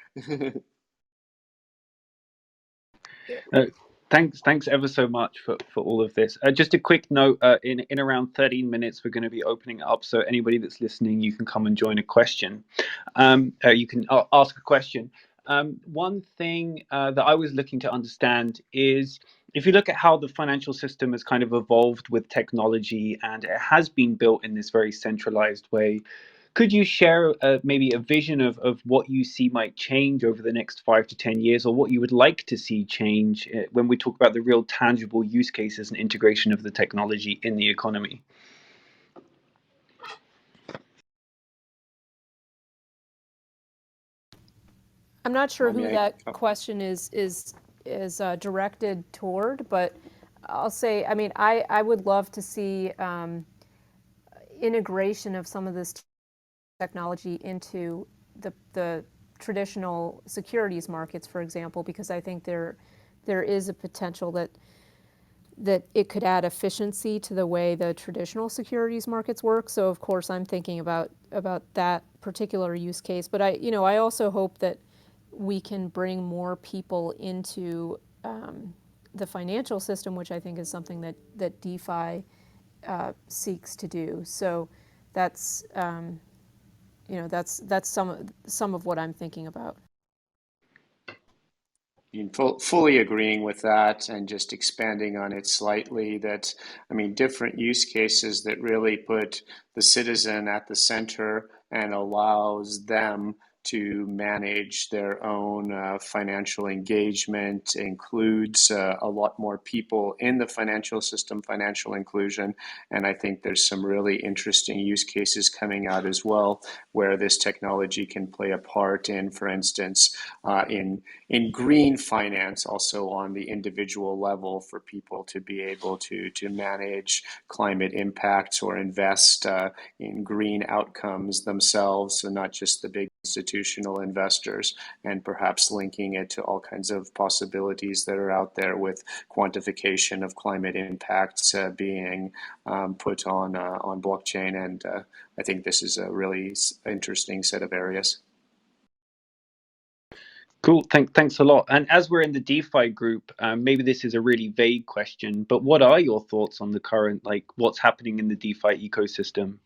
Uh, thanks ever so much for all of this. Just a quick note: in around 13 minutes, we're going to be opening it up. So anybody that's listening, you can come and join a question. You can ask a question. One thing that I was looking to understand is if you look at how the financial system has kind of evolved with technology, and it has been built in this very centralized way. Could you share maybe a vision of what you see might change over the next 5 to 10 years, or what you would like to see change when we talk about the real tangible use cases and integration of the technology in the economy? I'm not sure who that Oh, question is directed toward, but I'll say, I mean, I would love to see integration of some of this technology into the traditional securities markets, for example, because I think there is a potential that it could add efficiency to the way the traditional securities markets work. So of course I'm thinking about that particular use case. But I also hope that we can bring more people into the financial system, which I think is something that DeFi seeks to do. So that's that's some of what I'm thinking about. Fully agreeing with that and just expanding on it slightly, that, I mean, different use cases that really put the citizen at the center and allows them to manage their own financial engagement includes a lot more people in the financial system, financial inclusion. And I think there's some really interesting use cases coming out as well, where this technology can play a part in, for instance, in green finance, also on the individual level, for people to be able to manage climate impacts or invest in green outcomes themselves, and not just the big institutional investors, and perhaps linking it to all kinds of possibilities that are out there with quantification of climate impacts being put on blockchain. And I think this is a really interesting set of areas. Cool. Thanks a lot. And as we're in the DeFi group, maybe this is a really vague question, but what are your thoughts on the current, like, what's happening in the DeFi ecosystem?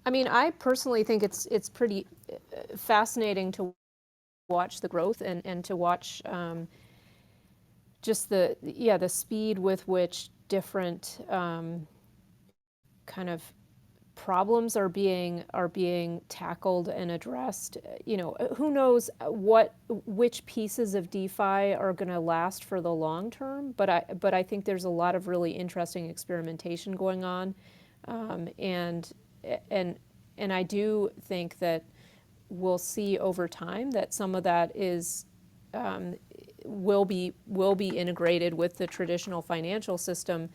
I mean, I personally think it's pretty fascinating to watch the growth and to watch just the speed with which different kind of problems are being tackled and addressed. Who knows which pieces of DeFi are going to last for the long term, but I think there's a lot of really interesting experimentation going on, and I do think that we'll see over time that some of that is will be integrated with the traditional financial system.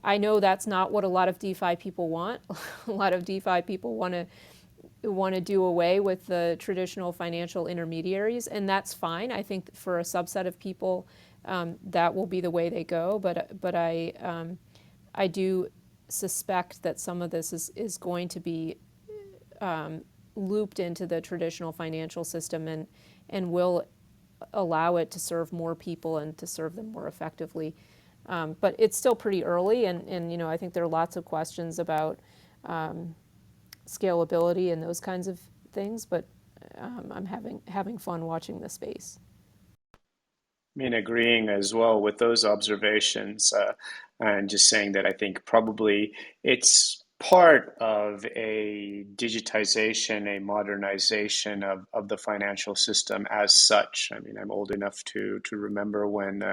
I know that's not what a lot of DeFi people want. A lot of DeFi people want to do away with the traditional financial intermediaries, and that's fine. I think for a subset of people, that will be the way they go. But I do suspect that some of this is going to be looped into the traditional financial system and will allow it to serve more people and to serve them more effectively. But it's still pretty early, and I think there are lots of questions about scalability and those kinds of things. But I'm having fun watching the space. I mean, agreeing as well with those observations, and just saying that I think probably it's part of a digitization, a modernization of the financial system as such. I mean, I'm old enough to remember when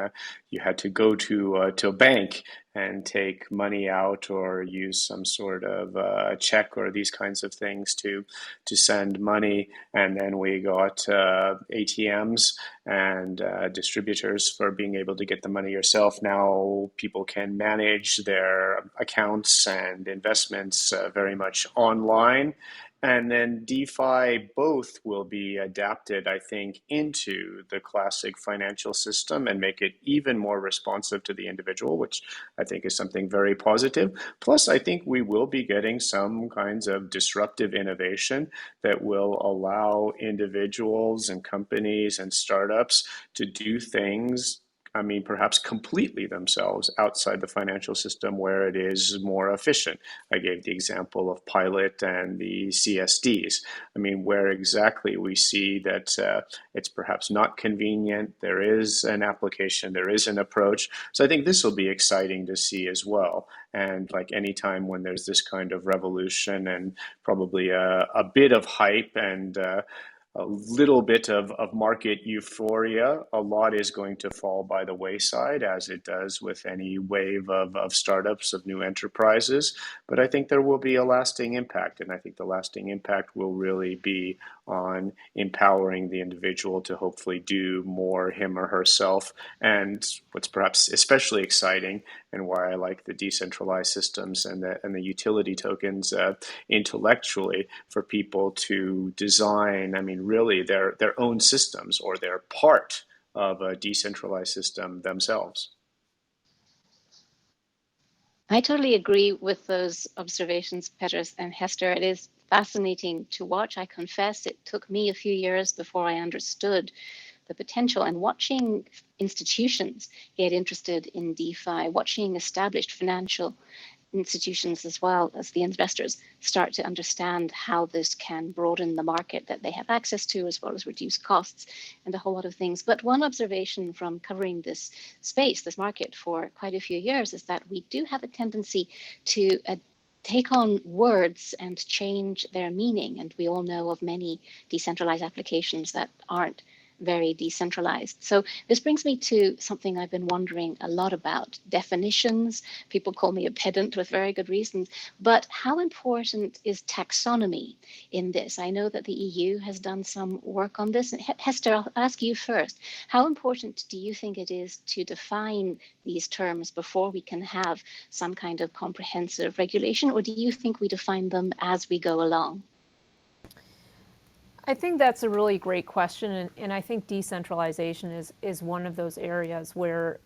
you had to go to a bank and take money out or use some sort of check or these kinds of things to send money. And then we got ATMs and distributors for being able to get the money yourself. Now people can manage their accounts and investments very much online. And then DeFi both will be adapted, I think, into the classic financial system and make it even more responsive to the individual, which I think is something very positive. Plus, I think we will be getting some kinds of disruptive innovation that will allow individuals and companies and startups to do things, I mean, perhaps completely themselves outside the financial system where it is more efficient. I gave the example of Pilot and the CSDs. I mean, where exactly we see that it's perhaps not convenient, there is an application, there is an approach. So I think this will be exciting to see as well. And like any time when there's this kind of revolution and probably a bit of hype and a little bit of market euphoria, a lot is going to fall by the wayside, as it does with any wave of startups, of new enterprises. But I think there will be a lasting impact, and I think the lasting impact will really be on empowering the individual to hopefully do more him or herself. And what's perhaps especially exciting, and why I like the decentralized systems and the utility tokens intellectually, for people to design, I mean, really their own systems, or they're part of a decentralized system themselves. I totally agree with those observations, Peteris and Hester. It is fascinating to watch. I confess it took me a few years before I understood the potential, and watching institutions get interested in DeFi, watching established financial institutions as well as the investors start to understand how this can broaden the market that they have access to, as well as reduce costs and a whole lot of things. But one observation from covering this space, this market, for quite a few years is that we do have a tendency to take on words and change their meaning. And we all know of many decentralized applications that aren't very decentralized. So this brings me to something I've been wondering a lot about: definitions. People call me a pedant with very good reasons, but how important is taxonomy in this? I know that the EU has done some work on this. And Hester, I'll ask you first. How important do you think it is to define these terms before we can have some kind of comprehensive regulation, or do you think we define them as we go along? I think that's a really great question, and I think decentralization is one of those areas where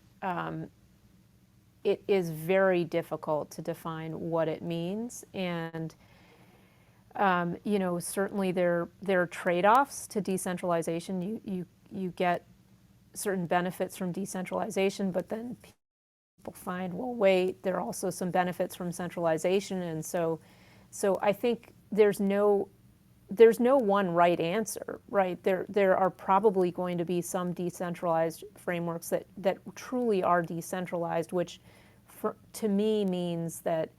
it is very difficult to define what it means. And certainly there are trade-offs to decentralization. You get certain benefits from decentralization, but then people find, well, wait, there are also some benefits from centralization, and so I think there's no one right answer, right? There are probably going to be some decentralized frameworks that truly are decentralized, which to me means that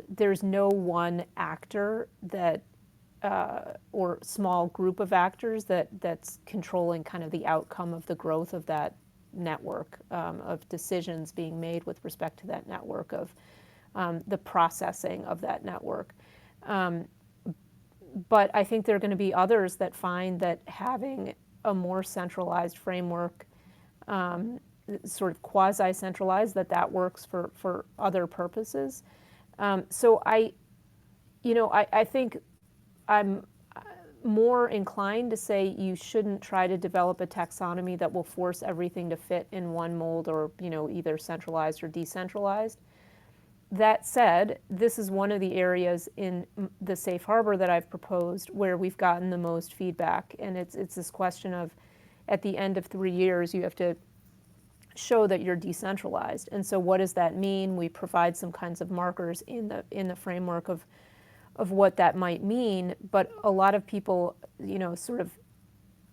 there's no one actor that or small group of actors that's controlling kind of the outcome of the growth of that network, of decisions being made with respect to that network, of the processing of that network. But I think there are going to be others that find that having a more centralized framework, sort of quasi-centralized, that works for other purposes. So I think I'm more inclined to say you shouldn't try to develop a taxonomy that will force everything to fit in one mold, or either centralized or decentralized. That said, this is one of the areas in the safe harbor that I've proposed where we've gotten the most feedback, and it's this question of, at the end of 3 years, you have to show that you're decentralized. And so what does that mean? We provide some kinds of markers in the framework of what that might mean, but a lot of people, sort of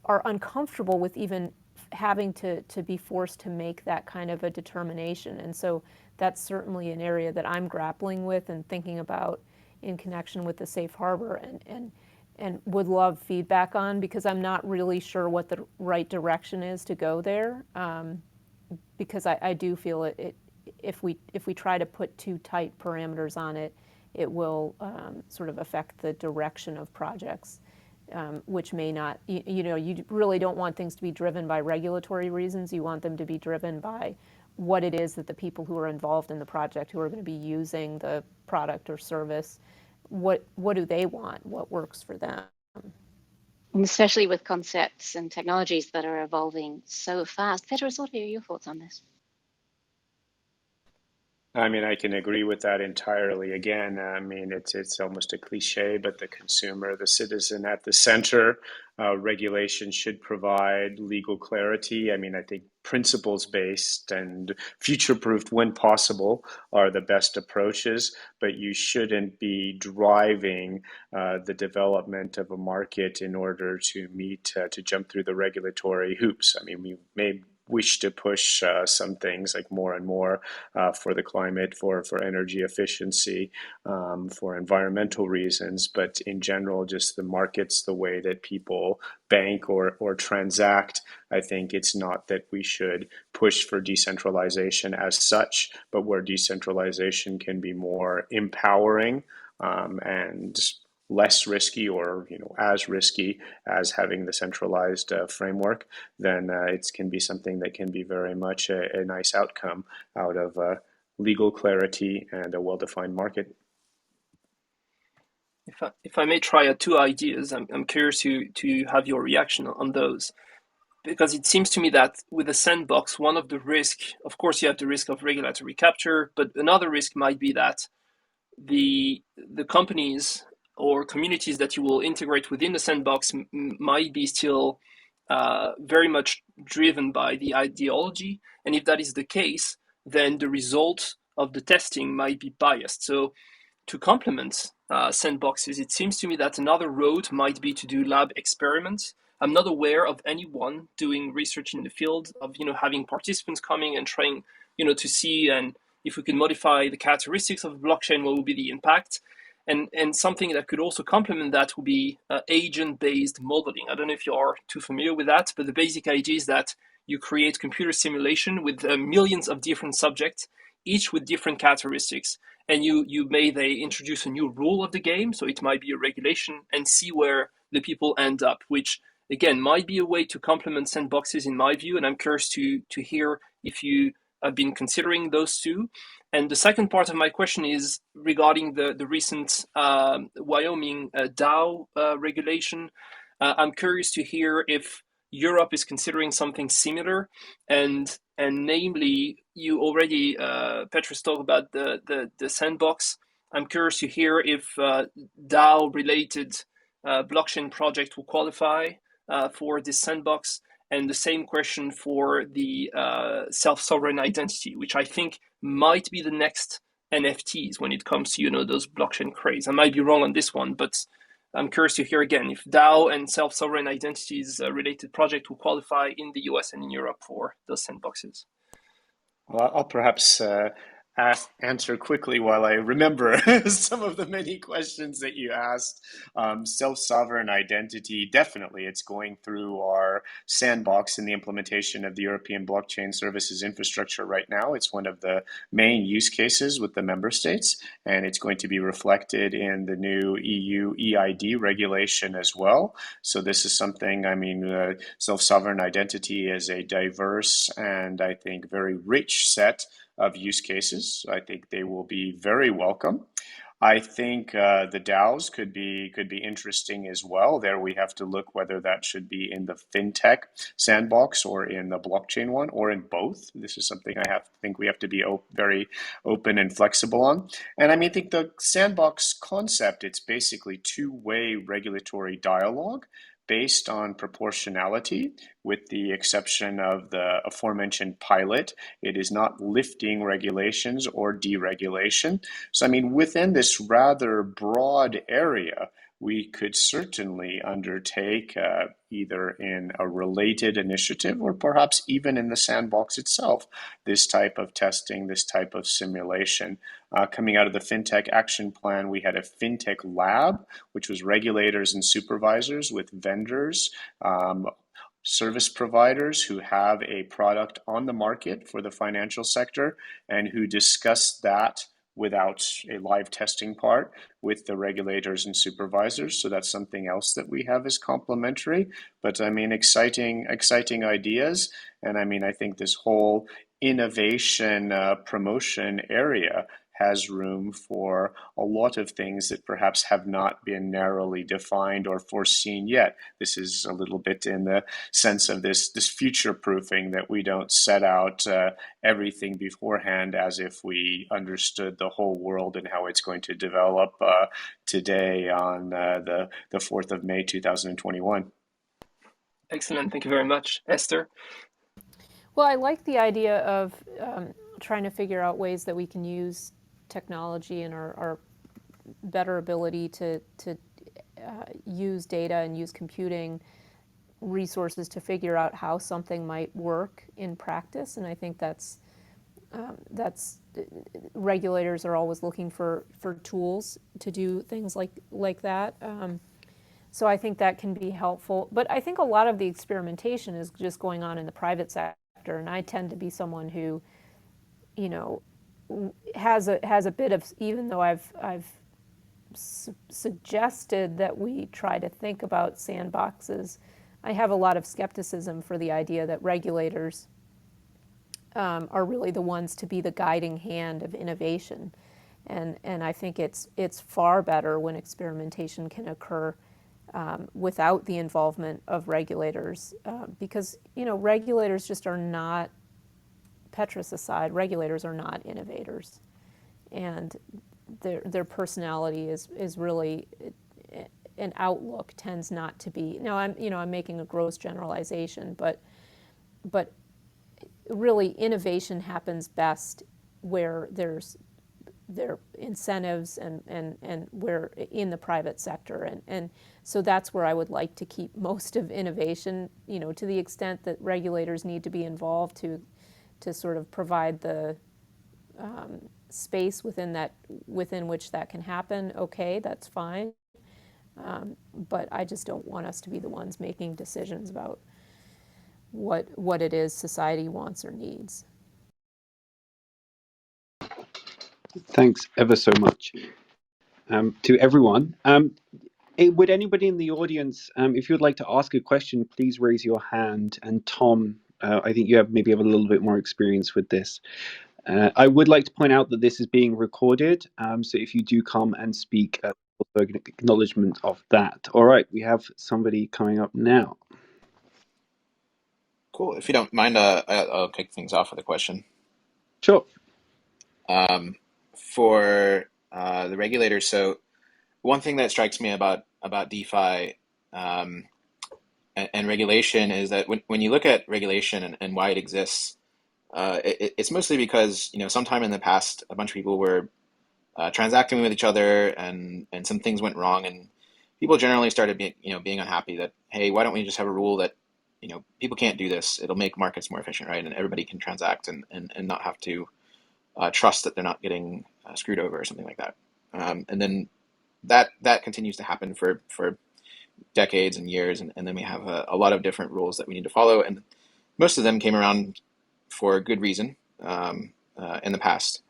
are uncomfortable with even having to be forced to make that kind of a determination. And so that's certainly an area that I'm grappling with and thinking about in connection with the safe harbor, and would love feedback on, because I'm not really sure what the right direction is to go there, because I do feel if we try to put too tight parameters on it, it will sort of affect the direction of projects, which may not, you really don't want things to be driven by regulatory reasons. You want them to be driven by what it is that the people who are involved in the project, who are going to be using the product or service, what do they want, what works for them. And especially with concepts and technologies that are evolving so fast. Peteris, what are your thoughts on this? I mean, I can agree with that entirely. Again, I mean, it's almost a cliche, but the consumer, the citizen at the center, regulation should provide legal clarity. I mean, I think principles-based and future-proofed when possible are the best approaches, but you shouldn't be driving the development of a market in order to to jump through the regulatory hoops. I mean, we may wish to push some things like more and more for the climate, for energy efficiency, for environmental reasons. But in general, just the markets, the way that people bank or transact, I think it's not that we should push for decentralization as such, but where decentralization can be more empowering and less risky, or as risky as having the centralized framework, then it can be something that can be very much a nice outcome out of legal clarity and a well-defined market. If I may try two ideas, I'm curious to have your reaction on those. Because it seems to me that with a sandbox, one of the risks, of course, you have the risk of regulatory capture, but another risk might be that the companies or communities that you will integrate within the sandbox might be still very much driven by the ideology. And if that is the case, then the result of the testing might be biased. So to complement sandboxes, it seems to me that another road might be to do lab experiments. I'm not aware of anyone doing research in the field of having participants coming and trying to see and if we can modify the characteristics of a blockchain, what will be the impact? And something that could also complement that will be agent-based modeling. I don't know if you are too familiar with that, but the basic idea is that you create computer simulation with millions of different subjects, each with different characteristics. And you may introduce a new rule of the game, so it might be a regulation, and see where the people end up, which again might be a way to complement sandboxes in my view. And I'm curious to hear if you have been considering those two. And the second part of my question is regarding the recent Wyoming DAO regulation. I'm curious to hear if Europe is considering something similar, and namely, you already, Peteris, talked about the sandbox. I'm curious to hear if DAO-related blockchain project will qualify for this sandbox. And the same question for the self-sovereign identity, which I think might be the next NFTs when it comes to those blockchain craze. I might be wrong on this one, but I'm curious to hear again if DAO and self-sovereign identities related project will qualify in the US and in Europe for those sandboxes. Well, I'll perhaps answer quickly while I remember some of the many questions that you asked. Self-sovereign identity, definitely, it's going through our sandbox in the implementation of the European Blockchain Services Infrastructure right now. It's one of the main use cases with the member states, and it's going to be reflected in the new EU EID regulation as well. So this is something, self-sovereign identity is a diverse and I think very rich set of use cases. I think they will be very welcome. I think the DAOs could be interesting as well. There we have to look whether that should be in the fintech sandbox or in the blockchain one or in both. This is something I think we have to be very open and flexible on. And I think the sandbox concept, it's basically two-way regulatory dialogue based on proportionality, with the exception of the aforementioned pilot. It is not lifting regulations or deregulation. So, within this rather broad area, we could certainly undertake either in a related initiative or perhaps even in the sandbox itself, this type of testing, this type of simulation. Coming out of the FinTech Action Plan, we had a FinTech Lab, which was regulators and supervisors with vendors, service providers who have a product on the market for the financial sector and who discuss that without a live testing part with the regulators and supervisors. So that's something else that we have as complementary. But I mean, exciting ideas. And I mean, I think this whole innovation promotion area has room for a lot of things that perhaps have not been narrowly defined or foreseen yet. This is a little bit in the sense of this future proofing, that we don't set out everything beforehand as if we understood the whole world and how it's going to develop today on the 4th of May 2021. Excellent. Thank you very much. Hester? Well, I like the idea of trying to figure out ways that we can use technology and our better ability to use data and use computing resources to figure out how something might work in practice. And I think that's regulators are always looking for tools to do things like that. So I think that can be helpful. But I think a lot of the experimentation is just going on in the private sector. And I tend to be someone who, you know, has a bit of, even though I've suggested that we try to think about sandboxes, I have a lot of skepticism for the idea that regulators are really the ones to be the guiding hand of innovation. And I think it's far better when experimentation can occur without the involvement of regulators, because, you know, regulators just are not, Peteris aside, regulators are not innovators, and their personality is really, an outlook tends not to be. Now I'm making a gross generalization, but really innovation happens best where there's incentives and where in the private sector, and so that's where I would like to keep most of innovation, you know, to the extent that regulators need to be involved to sort of provide the space within which that can happen. Okay, that's fine, but I just don't want us to be the ones making decisions about what it is society wants or needs. Thanks ever so much to everyone. Would anybody in the audience, if you would like to ask a question, please raise your hand. And Tom, I think you have a little bit more experience with this. I would like to point out that this is being recorded, so if you do come and speak, also an acknowledgement of that. All right, we have somebody coming up now. Cool. If you don't mind, I'll kick things off with a question. Sure. For the regulators, so one thing that strikes me about DeFi and regulation is that when you look at regulation and why it exists, it's mostly because, you know, sometime in the past a bunch of people were transacting with each other and some things went wrong, and people generally started being unhappy that, hey, why don't we just have a rule that, you know, people can't do this, it'll make markets more efficient, right, and everybody can transact and not have to trust that they're not getting screwed over or something like that. And then that continues to happen for decades and years, and then we have a lot of different rules that we need to follow, and most of them came around for good reason in the past.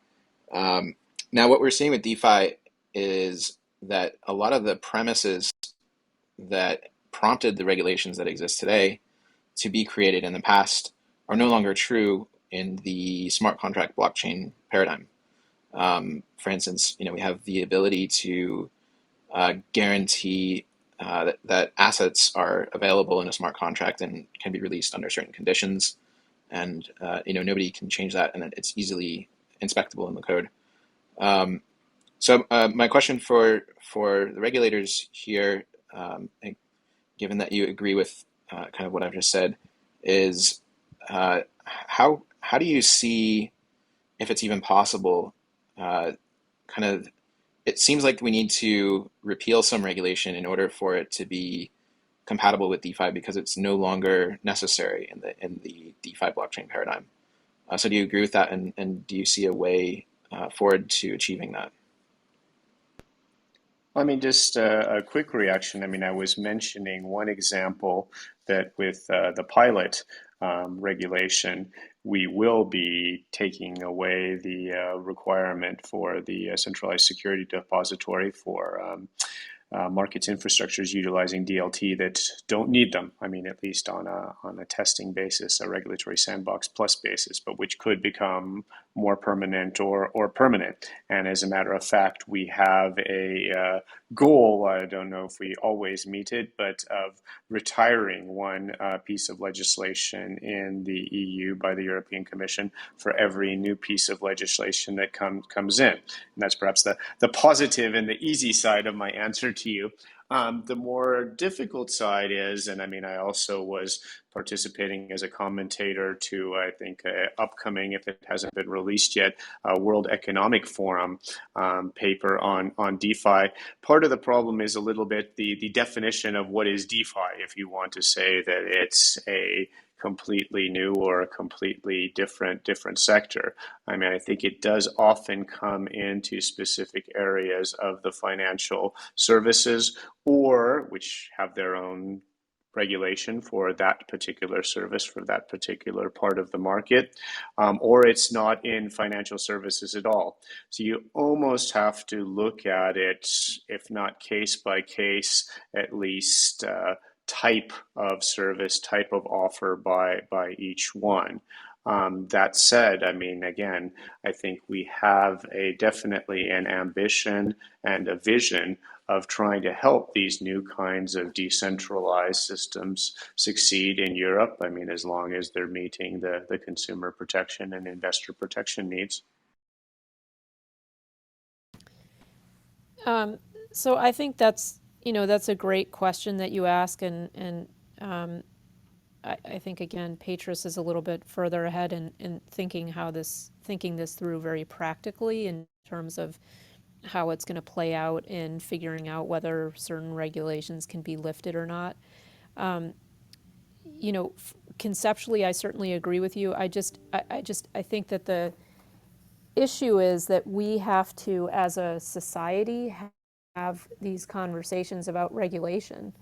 Now what we're seeing with DeFi is that a lot of the premises that prompted the regulations that exist today to be created in the past are no longer true in the smart contract blockchain paradigm. For instance, you know, we have the ability to guarantee that assets are available in a smart contract and can be released under certain conditions, and you know, nobody can change that, and it's easily inspectable in the code. So my question for the regulators here, given that you agree with kind of what I've just said, is how do you see, if it's even possible, kind of it seems like we need to repeal some regulation in order for it to be compatible with DeFi because it's no longer necessary in the DeFi blockchain paradigm. So do you agree with that, and do you see a way forward to achieving that? I mean, just a quick reaction. I mean, I was mentioning one example that with the pilot regulation, we will be taking away the requirement for the centralized security depository for markets infrastructures utilizing DLT that don't need them. I mean, at least on a testing basis, a regulatory sandbox plus basis, but which could become more permanent or permanent. And as a matter of fact, we have a goal, I don't know if we always meet it, but of retiring one piece of legislation in the EU by the European Commission for every new piece of legislation that comes in. And that's perhaps the positive and the easy side of my answer to you. The more difficult side is, and I mean, I also was participating as a commentator to, I think, upcoming, if it hasn't been released yet, World Economic Forum paper on DeFi. Part of the problem is a little bit the definition of what is DeFi, if you want to say that it's a completely new or a completely different sector. I mean, I think it does often come into specific areas of the financial services, or which have their own regulation for that particular service, for that particular part of the market, or it's not in financial services at all. So you almost have to look at it, if not case by case, at least type of service, type of offer by each one. That said, I mean, again, I think we have definitely an ambition and a vision of trying to help these new kinds of decentralized systems succeed in Europe. I mean, as long as they're meeting the consumer protection and investor protection needs. So I think that's a great question that you ask, and I think again Peteris is a little bit further ahead in thinking this through very practically in terms of how it's going to play out in figuring out whether certain regulations can be lifted or not. Conceptually, I certainly agree with you. I think that the issue is that we have to, as a society, have these conversations about regulation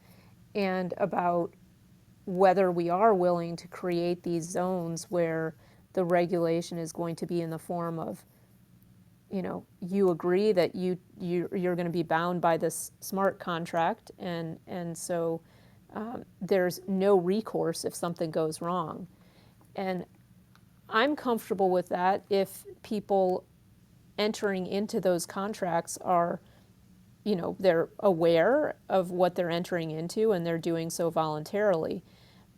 and about whether we are willing to create these zones where the regulation is going to be in the form of, you agree that you're going to be bound by this smart contract, and so there's no recourse if something goes wrong. And I'm comfortable with that if people entering into those contracts are, they're aware of what they're entering into and they're doing so voluntarily.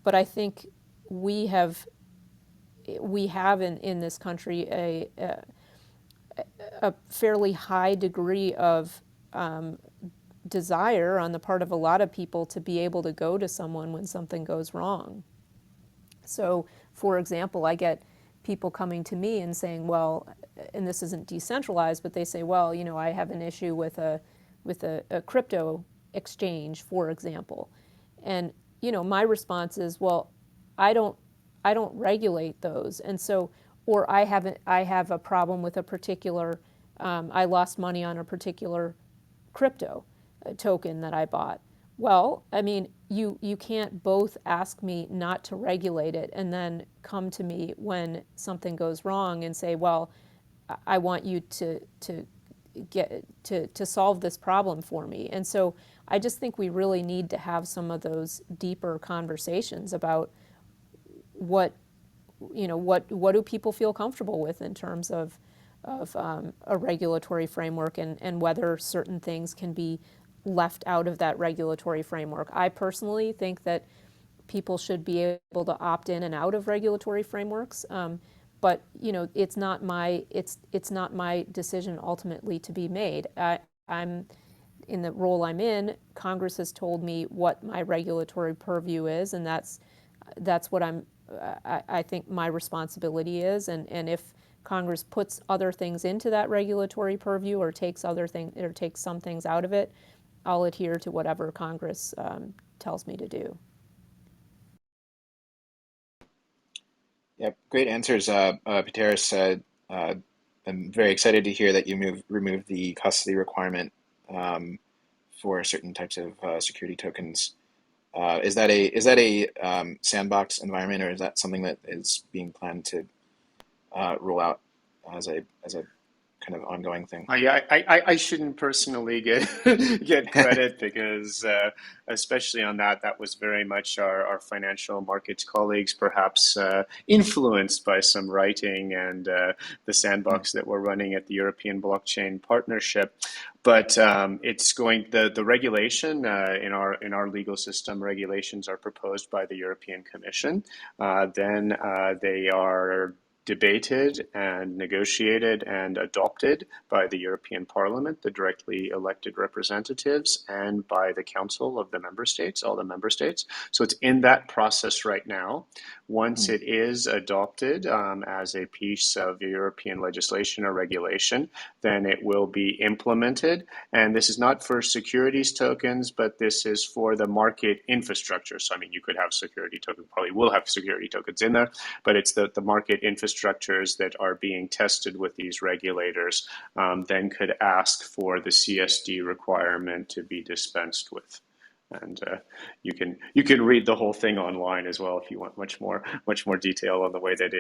But I think we have in this country a fairly high degree of desire on the part of a lot of people to be able to go to someone when something goes wrong. So, for example, I get people coming to me and saying, well, and this isn't decentralized, but they say, well, I have an issue with a crypto exchange, for example. And, my response is, well, I don't regulate those. And so, or I have a problem with a particular, I lost money on a particular crypto token that I bought. Well, I mean, you can't both ask me not to regulate it and then come to me when something goes wrong and say, well, I want you to solve this problem for me. And so I just think we really need to have some of those deeper conversations about what do people feel comfortable with in terms of a regulatory framework, and whether certain things can be left out of that regulatory framework. I personally think that people should be able to opt in and out of regulatory frameworks, but it's not my decision ultimately to be made. I'm in the role I'm in. Congress has told me what my regulatory purview is, and that's what I think my responsibility is. And if Congress puts other things into that regulatory purview or takes some things out of it, I'll adhere to whatever Congress tells me to do. Yep, great answers, Peteris. I'm very excited to hear that you removed the custody requirement for certain types of security tokens. Is that a sandbox environment, or is that something that is being planned to roll out as a kind of ongoing thing? Yeah, I shouldn't personally get credit because especially on that was very much our financial markets colleagues, perhaps influenced by some writing and the sandbox that we're running at the European Blockchain Partnership. But it's going the regulation in our legal system. Regulations are proposed by the European Commission. Then they are debated and negotiated and adopted by the European Parliament, the directly elected representatives, and by the Council of the member states, all the member states. So it's in that process right now. Once it is adopted as a piece of European legislation or regulation, then it will be implemented. And this is not for securities tokens, but this is for the market infrastructure. So, I mean, you could have security tokens, probably will have security tokens in there, but it's the market infrastructures that are being tested with these regulators then could ask for the CSD requirement to be dispensed with. And you can read the whole thing online as well if you want much more detail on the way that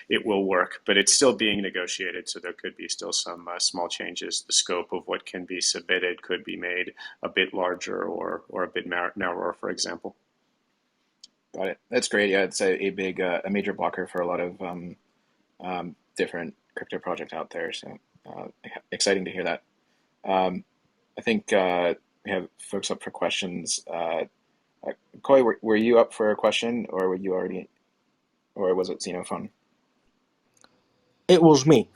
it will work. But it's still being negotiated, so there could be still some small changes. The scope of what can be submitted could be made a bit larger or a bit narrower, for example. Got it. That's great. Yeah, it's a big a major blocker for a lot of different crypto projects out there. So exciting to hear that. I think we have folks up for questions. Koi, were you up for a question, or were you already, or was it Xenophone? It was me.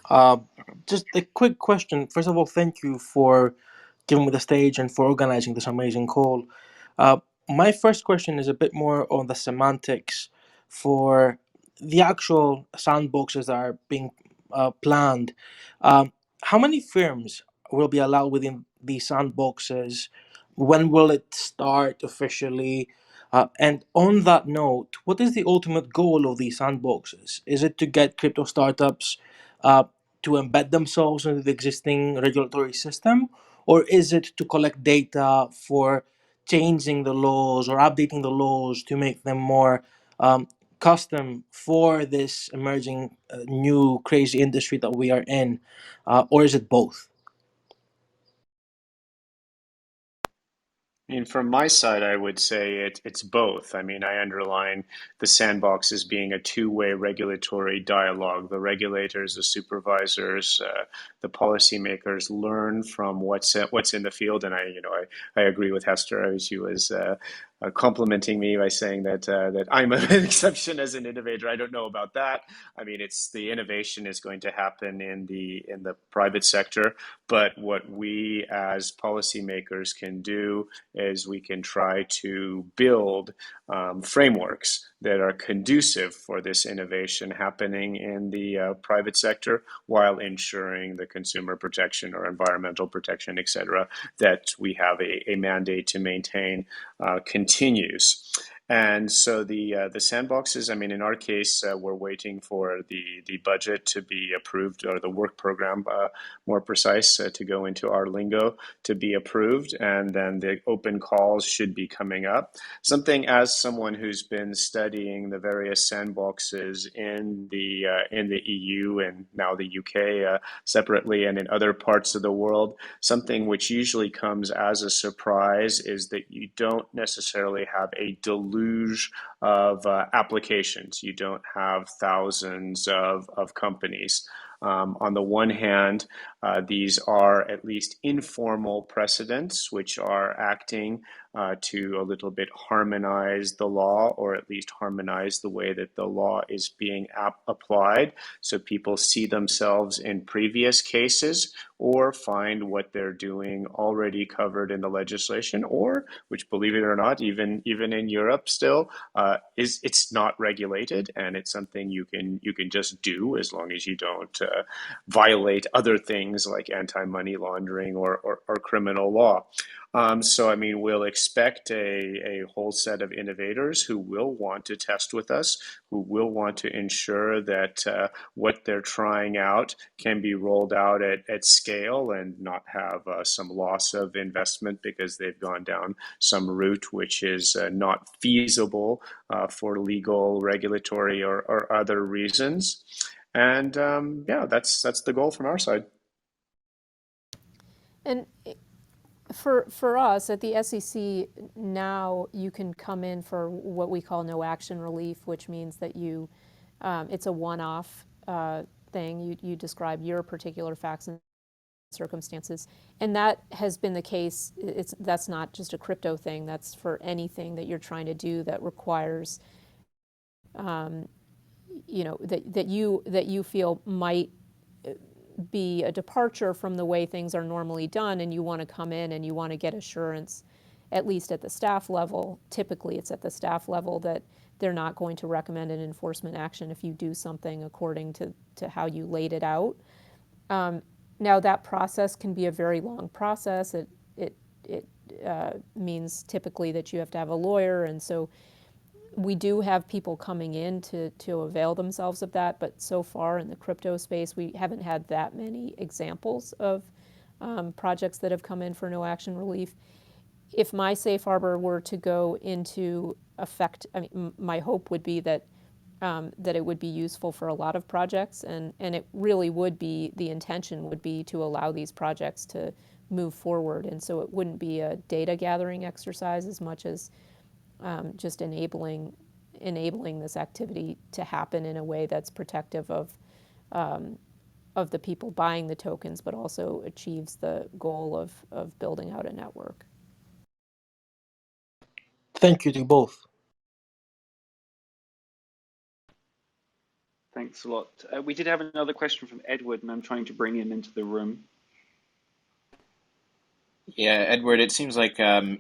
Just a quick question. First of all, thank you for giving me the stage and for organizing this amazing call. My first question is a bit more on the semantics for the actual sandboxes that are being planned. How many firms will be allowed within these sandboxes? When will it start officially? And on that note, what is the ultimate goal of these sandboxes? Is it to get crypto startups to embed themselves into the existing regulatory system? Or is it to collect data for changing the laws or updating the laws to make them more custom for this emerging new crazy industry that we are in? Or is it both? I mean, from my side, I would say it's both. I mean, I underline the sandbox as being a two-way regulatory dialogue. The regulators, the supervisors, the policymakers learn from what's in the field. And I agree with Hester as she was complimenting me by saying that I'm an exception as an innovator. I don't know about that. I mean, it's the innovation is going to happen in the private sector, but what we as policymakers can do is we can try to build frameworks that are conducive for this innovation happening in the private sector while ensuring the consumer protection or environmental protection, et cetera, that we have a mandate to maintain continues. And so the sandboxes, I mean, in our case, we're waiting for the budget to be approved, or the work program, more precise, to go into our lingo, to be approved. And then the open calls should be coming up. Something, as someone who's been studying the various sandboxes in the EU and now the UK separately and in other parts of the world, something which usually comes as a surprise is that you don't necessarily have a deluge of applications. You don't have thousands of companies. On the one hand, these are at least informal precedents which are acting to a little bit harmonize the law, or at least harmonize the way that the law is being applied. So people see themselves in previous cases or find what they're doing already covered in the legislation, or, which believe it or not, even in Europe still, it's not regulated, and it's something you can just do as long as you don't violate other things like anti-money laundering or criminal law. So, I mean, we'll expect a whole set of innovators who will want to test with us, who will want to ensure that what they're trying out can be rolled out at scale and not have some loss of investment because they've gone down some route which is not feasible for legal, regulatory, or other reasons. And yeah, that's the goal from our side. And for us at the SEC now, you can come in for what we call no action relief, which means that you it's a one-off thing. You describe your particular facts and circumstances, and that has been the case. That's not just a crypto thing. That's for anything that you're trying to do that requires, that you feel might be a departure from the way things are normally done, and you want to come in and you want to get assurance, at least at the staff level. Typically, it's at the staff level that they're not going to recommend an enforcement action if you do something according to how you laid it out. Now, that process can be a very long process. It means typically that you have to have a lawyer, and so we do have people coming in to avail themselves of that, but so far in the crypto space, we haven't had that many examples of projects that have come in for no action relief. If my safe harbor were to go into effect, I mean, my hope would be that it would be useful for a lot of projects, and it really would be, the intention would be to allow these projects to move forward, and so it wouldn't be a data gathering exercise as much as just enabling this activity to happen in a way that's protective of the people buying the tokens, but also achieves the goal of building out a network. Thank you to both. Thanks a lot. We did have another question from Edward, and I'm trying to bring him into the room. Yeah, Edward, it seems like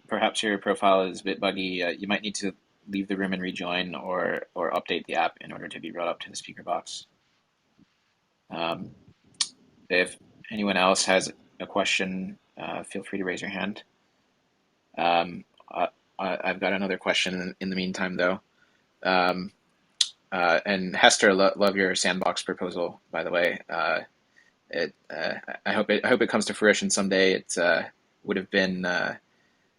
perhaps your profile is a bit buggy. You might need to leave the room and rejoin, or update the app in order to be brought up to the speaker box. If anyone else has a question, feel free to raise your hand. I've got another question in the meantime, though. And Hester, love your sandbox proposal, by the way. I hope it comes to fruition someday. It would have been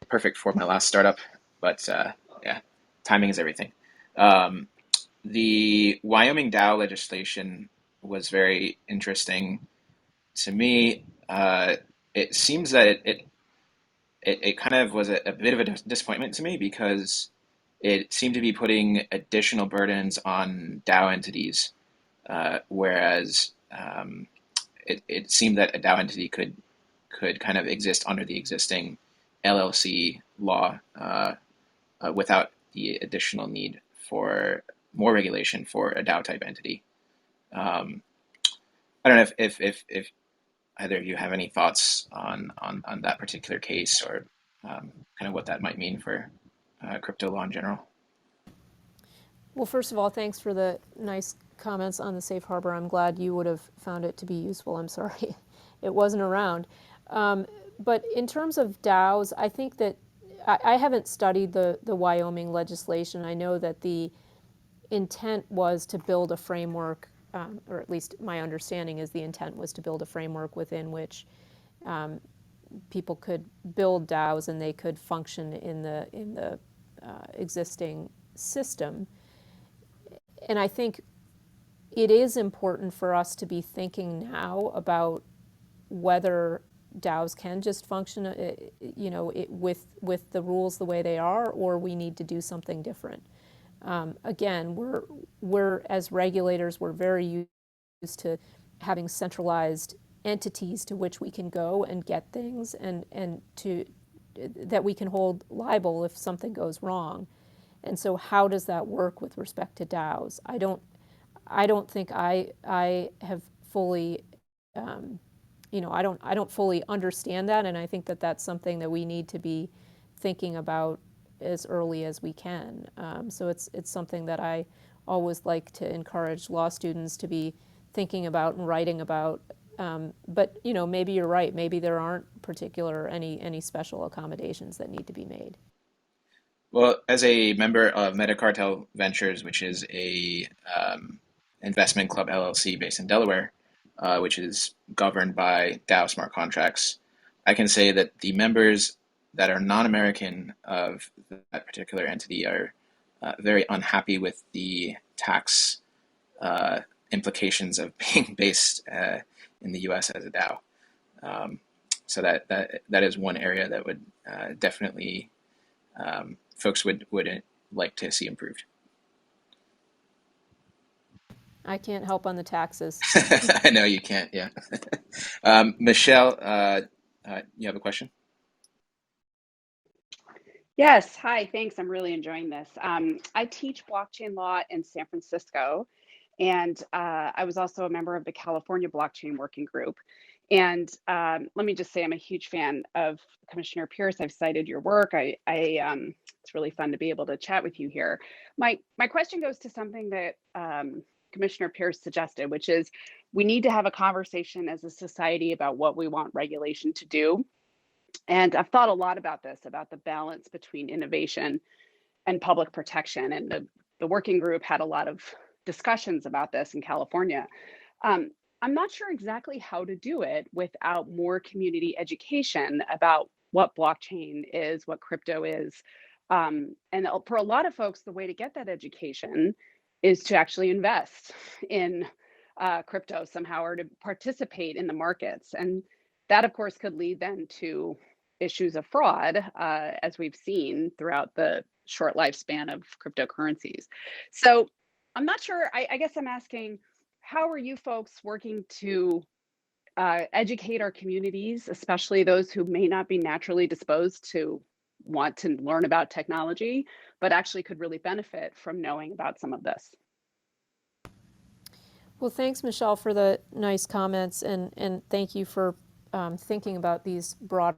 perfect for my last startup, but yeah, timing is everything. The Wyoming DAO legislation was very interesting to me. It seems that it kind of was a bit of a disappointment to me, because it seemed to be putting additional burdens on DAO entities, whereas it seemed that a DAO entity could kind of exist under the existing LLC law without the additional need for more regulation for a DAO type entity. I don't know if either of you have any thoughts on that particular case, or kind of what that might mean for crypto law in general. Well, first of all, thanks for the nice comments on the safe harbor. I'm glad you would have found it to be useful. I'm sorry it wasn't around. But in terms of DAOs, I think that I haven't studied the Wyoming legislation. I know that the intent was to build a framework, or at least my understanding is the intent was to build a framework within which people could build DAOs and they could function in the existing system. And I think it is important for us to be thinking now about whether DAOs can just function, with the rules the way they are, or we need to do something different. Again, we're as regulators, we're very used to having centralized entities to which we can go and get things, and to that we can hold liable if something goes wrong. And so how does that work with respect to DAOs? I don't think I have fully, I don't fully understand that, and I think that that's something that we need to be thinking about as early as we can. So it's something that I always like to encourage law students to be thinking about and writing about. But maybe you're right. Maybe there aren't particular any special accommodations that need to be made. Well, as a member of Metacartel Ventures, which is a investment club LLC based in Delaware, which is governed by DAO smart contracts, I can say that the members that are non-American of that particular entity are very unhappy with the tax implications of being based in the U.S. as a DAO. So that is one area that would definitely folks would like to see improved. I can't help on the taxes. I know you can't, yeah. Michelle, you have a question? Yes, hi, thanks. I'm really enjoying this. I teach blockchain law in San Francisco, and I was also a member of the California Blockchain Working Group. And let me just say, I'm a huge fan of Commissioner Peirce. I've cited your work. It's really fun to be able to chat with you here. My question goes to something that Commissioner Peirce suggested, which is we need to have a conversation as a society about what we want regulation to do. And I've thought a lot about this, about the balance between innovation and public protection. And the working group had a lot of discussions about this in California. I'm not sure exactly how to do it without more community education about what blockchain is, what crypto is. And for a lot of folks, the way to get that education is to actually invest in crypto somehow, or to participate in the markets. And that, of course, could lead then to issues of fraud, as we've seen throughout the short lifespan of cryptocurrencies. So I'm not sure, I guess I'm asking, how are you folks working to educate our communities, especially those who may not be naturally disposed to want to learn about technology, but actually could really benefit from knowing about some of this? Well, thanks, Michelle, for the nice comments, and thank you for thinking about these broader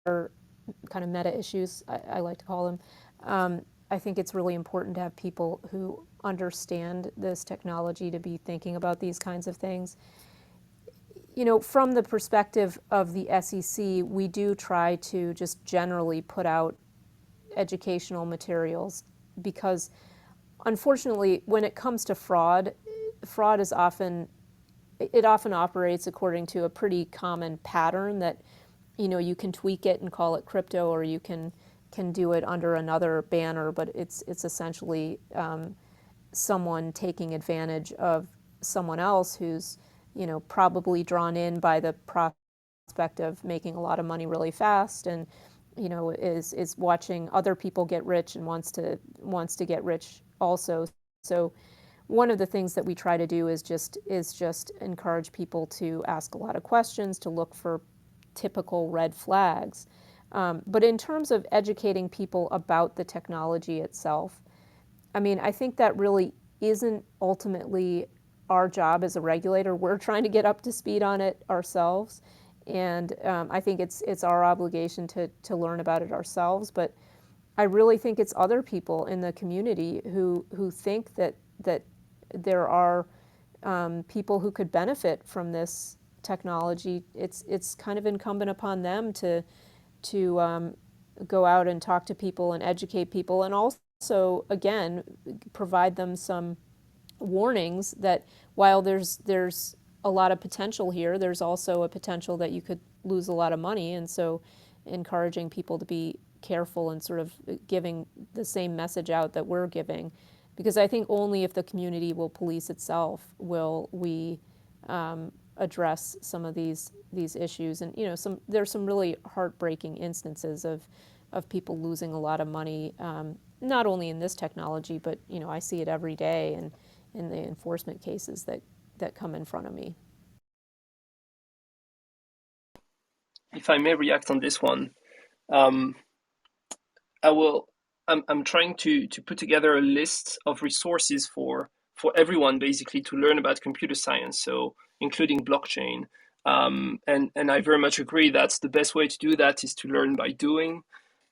kind of meta issues, I like to call them. I think it's really important to have people who understand this technology to be thinking about these kinds of things. From the perspective of the SEC, we do try to just generally put out educational materials because, unfortunately, when it comes to fraud is often operates according to a pretty common pattern that you can tweak it and call it crypto, or you can do it under another banner, but it's essentially someone taking advantage of someone else who's probably drawn in by the prospect of making a lot of money really fast, and is watching other people get rich and wants to get rich also. So one of the things that we try to do is just encourage people to ask a lot of questions, to look for typical red flags. But in terms of educating people about the technology itself, I think that really isn't ultimately our job as a regulator. We're trying to get up to speed on it ourselves, and I think it's our obligation to learn about it ourselves. But I really think it's other people in the community who think that there are people who could benefit from this technology. It's kind of incumbent upon them to go out and talk to people and educate people, and also, again, provide them some warnings that while there's a lot of potential here, there's also a potential that you could lose a lot of money, and so encouraging people to be careful and sort of giving the same message out that we're giving, because I think only if the community will police itself will we address some of these issues. And there's some really heartbreaking instances of people losing a lot of money, not only in this technology, but I see it every day and in the enforcement cases that come in front of me. if I may react on this one, um, I'm trying to put together a list of resources for everyone basically to learn about computer science, so including blockchain. And I very much agree that the best way to do that is to learn by doing.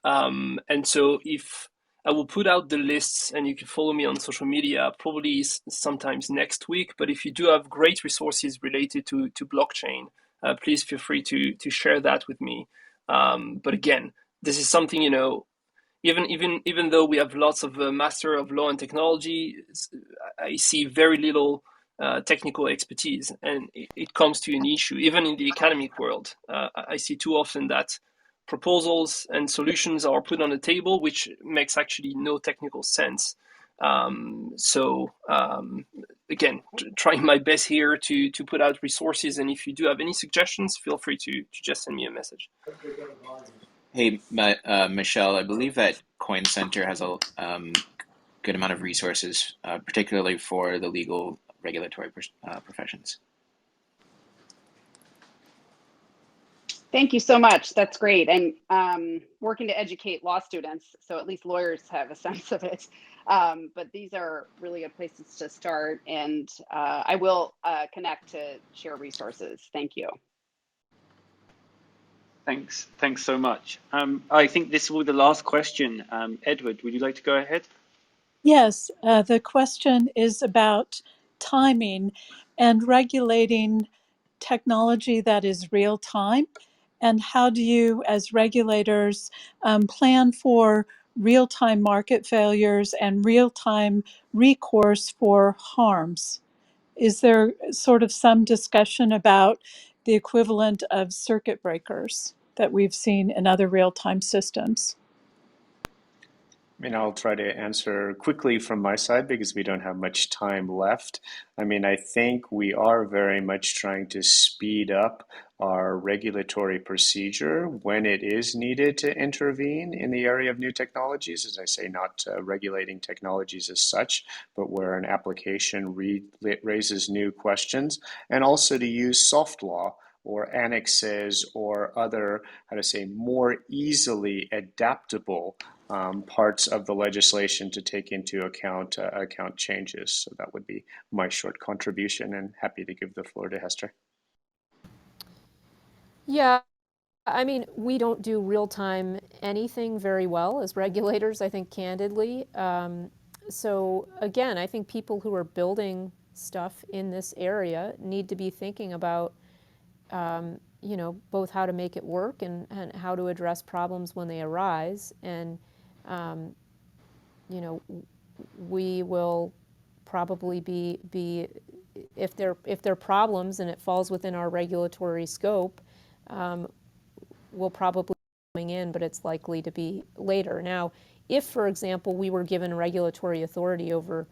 And so if I will put out the lists and you can follow me on social media, probably sometimes next week. But if you do have great resources related to blockchain, please feel free to share that with me. But again, this is something, even though we have lots of master of law and technology, I see very little technical expertise, and it comes to an issue. Even in the academic world, I see too often that proposals and solutions are put on the table, which makes actually no technical sense. Again, trying my best here to put out resources, and if you do have any suggestions, feel free to just send me a message. Hey, Michelle, I believe that Coin Center has a good amount of resources, particularly for the legal regulatory professions. Thank you so much. That's great. And working to educate law students, so at least lawyers have a sense of it. But these are really good places to start. And I will connect to share resources. Thank you. Thanks so much. I think this will be the last question. Edward, would you like to go ahead? Yes, the question is about timing and regulating technology that is real time. And how do you, as regulators, plan for real time market failures and real time recourse for harms? Is there sort of some discussion about the equivalent of circuit breakers that we've seen in other real time systems? I mean, I'll try to answer quickly from my side because we don't have much time left. I mean, I think we are very much trying to speed up our regulatory procedure when it is needed to intervene in the area of new technologies. As I say, not regulating technologies as such, but where an application raises new questions, and also to use soft law or annexes or other, more easily adaptable parts of the legislation to take into account changes. So that would be my short contribution, and happy to give the floor to Hester. Yeah, I mean, we don't do real-time anything very well as regulators, I think, candidly. So again, I think people who are building stuff in this area need to be thinking about, both how to make it work and how to address problems when they arise. And, we will probably be if there are problems and it falls within our regulatory scope, we'll probably be coming in, but it's likely to be later. Now, if, for example, we were given regulatory authority over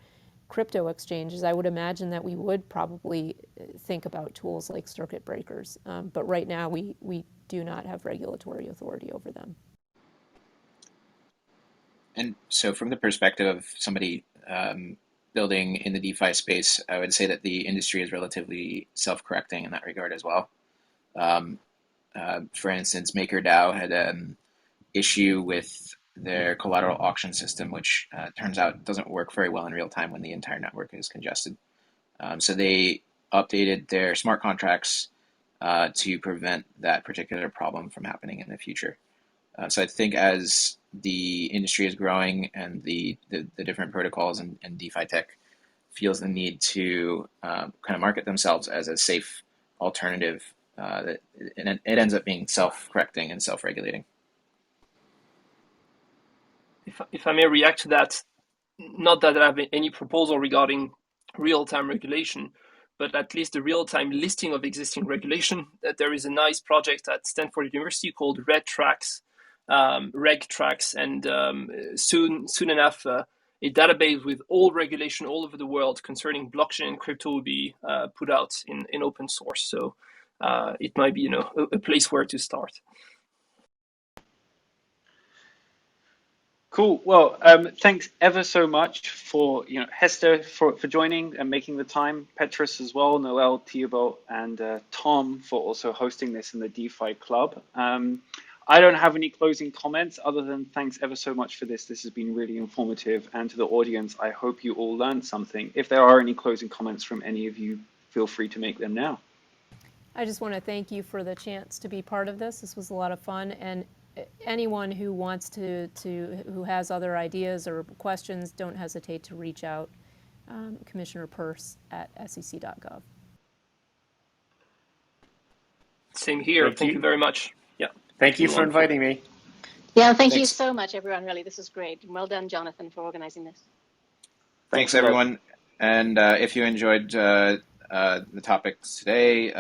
crypto exchanges, I would imagine that we would probably think about tools like circuit breakers. But right now, we do not have regulatory authority over them. And so from the perspective of somebody building in the DeFi space, I would say that the industry is relatively self-correcting in that regard as well. For instance, MakerDAO had an issue with their collateral auction system, which turns out doesn't work very well in real time when the entire network is congested. So they updated their smart contracts to prevent that particular problem from happening in the future. So I think as the industry is growing and the different protocols and DeFi tech feels the need to kind of market themselves as a safe alternative, that it ends up being self-correcting and self-regulating. If I may react to that, not that I have any proposal regarding real-time regulation, but at least the real-time listing of existing regulation. That there is a nice project at Stanford University called RegTracks, and soon enough, a database with all regulation all over the world concerning blockchain and crypto will be put out in open source. So it might be a place where to start. Cool. Well, thanks ever so much for Hester for joining and making the time. Peteris as well, Noelle, Thibault, and Tom for also hosting this in the DeFi Club. I don't have any closing comments other than thanks ever so much for this. This has been really informative, and to the audience, I hope you all learned something. If there are any closing comments from any of you, feel free to make them now. I just want to thank you for the chance to be part of this. This was a lot of fun, and anyone who wants who has other ideas or questions, don't hesitate to reach out. Commissioner Peirce at sec.gov. Same here. Thank you very much. Yeah. Thank you for inviting me. Yeah, thank you Thanks. so much, everyone. Really, this is great. Well done, Jonathan, for organizing this. Thanks everyone. And if you enjoyed the topics today,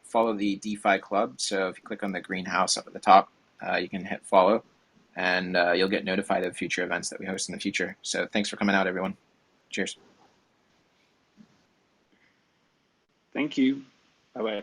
follow the DeFi Club. So if you click on the greenhouse up at the top, you can hit follow, and you'll get notified of future events that we host in the future. So thanks for coming out, everyone. Cheers. Thank you. Bye-bye.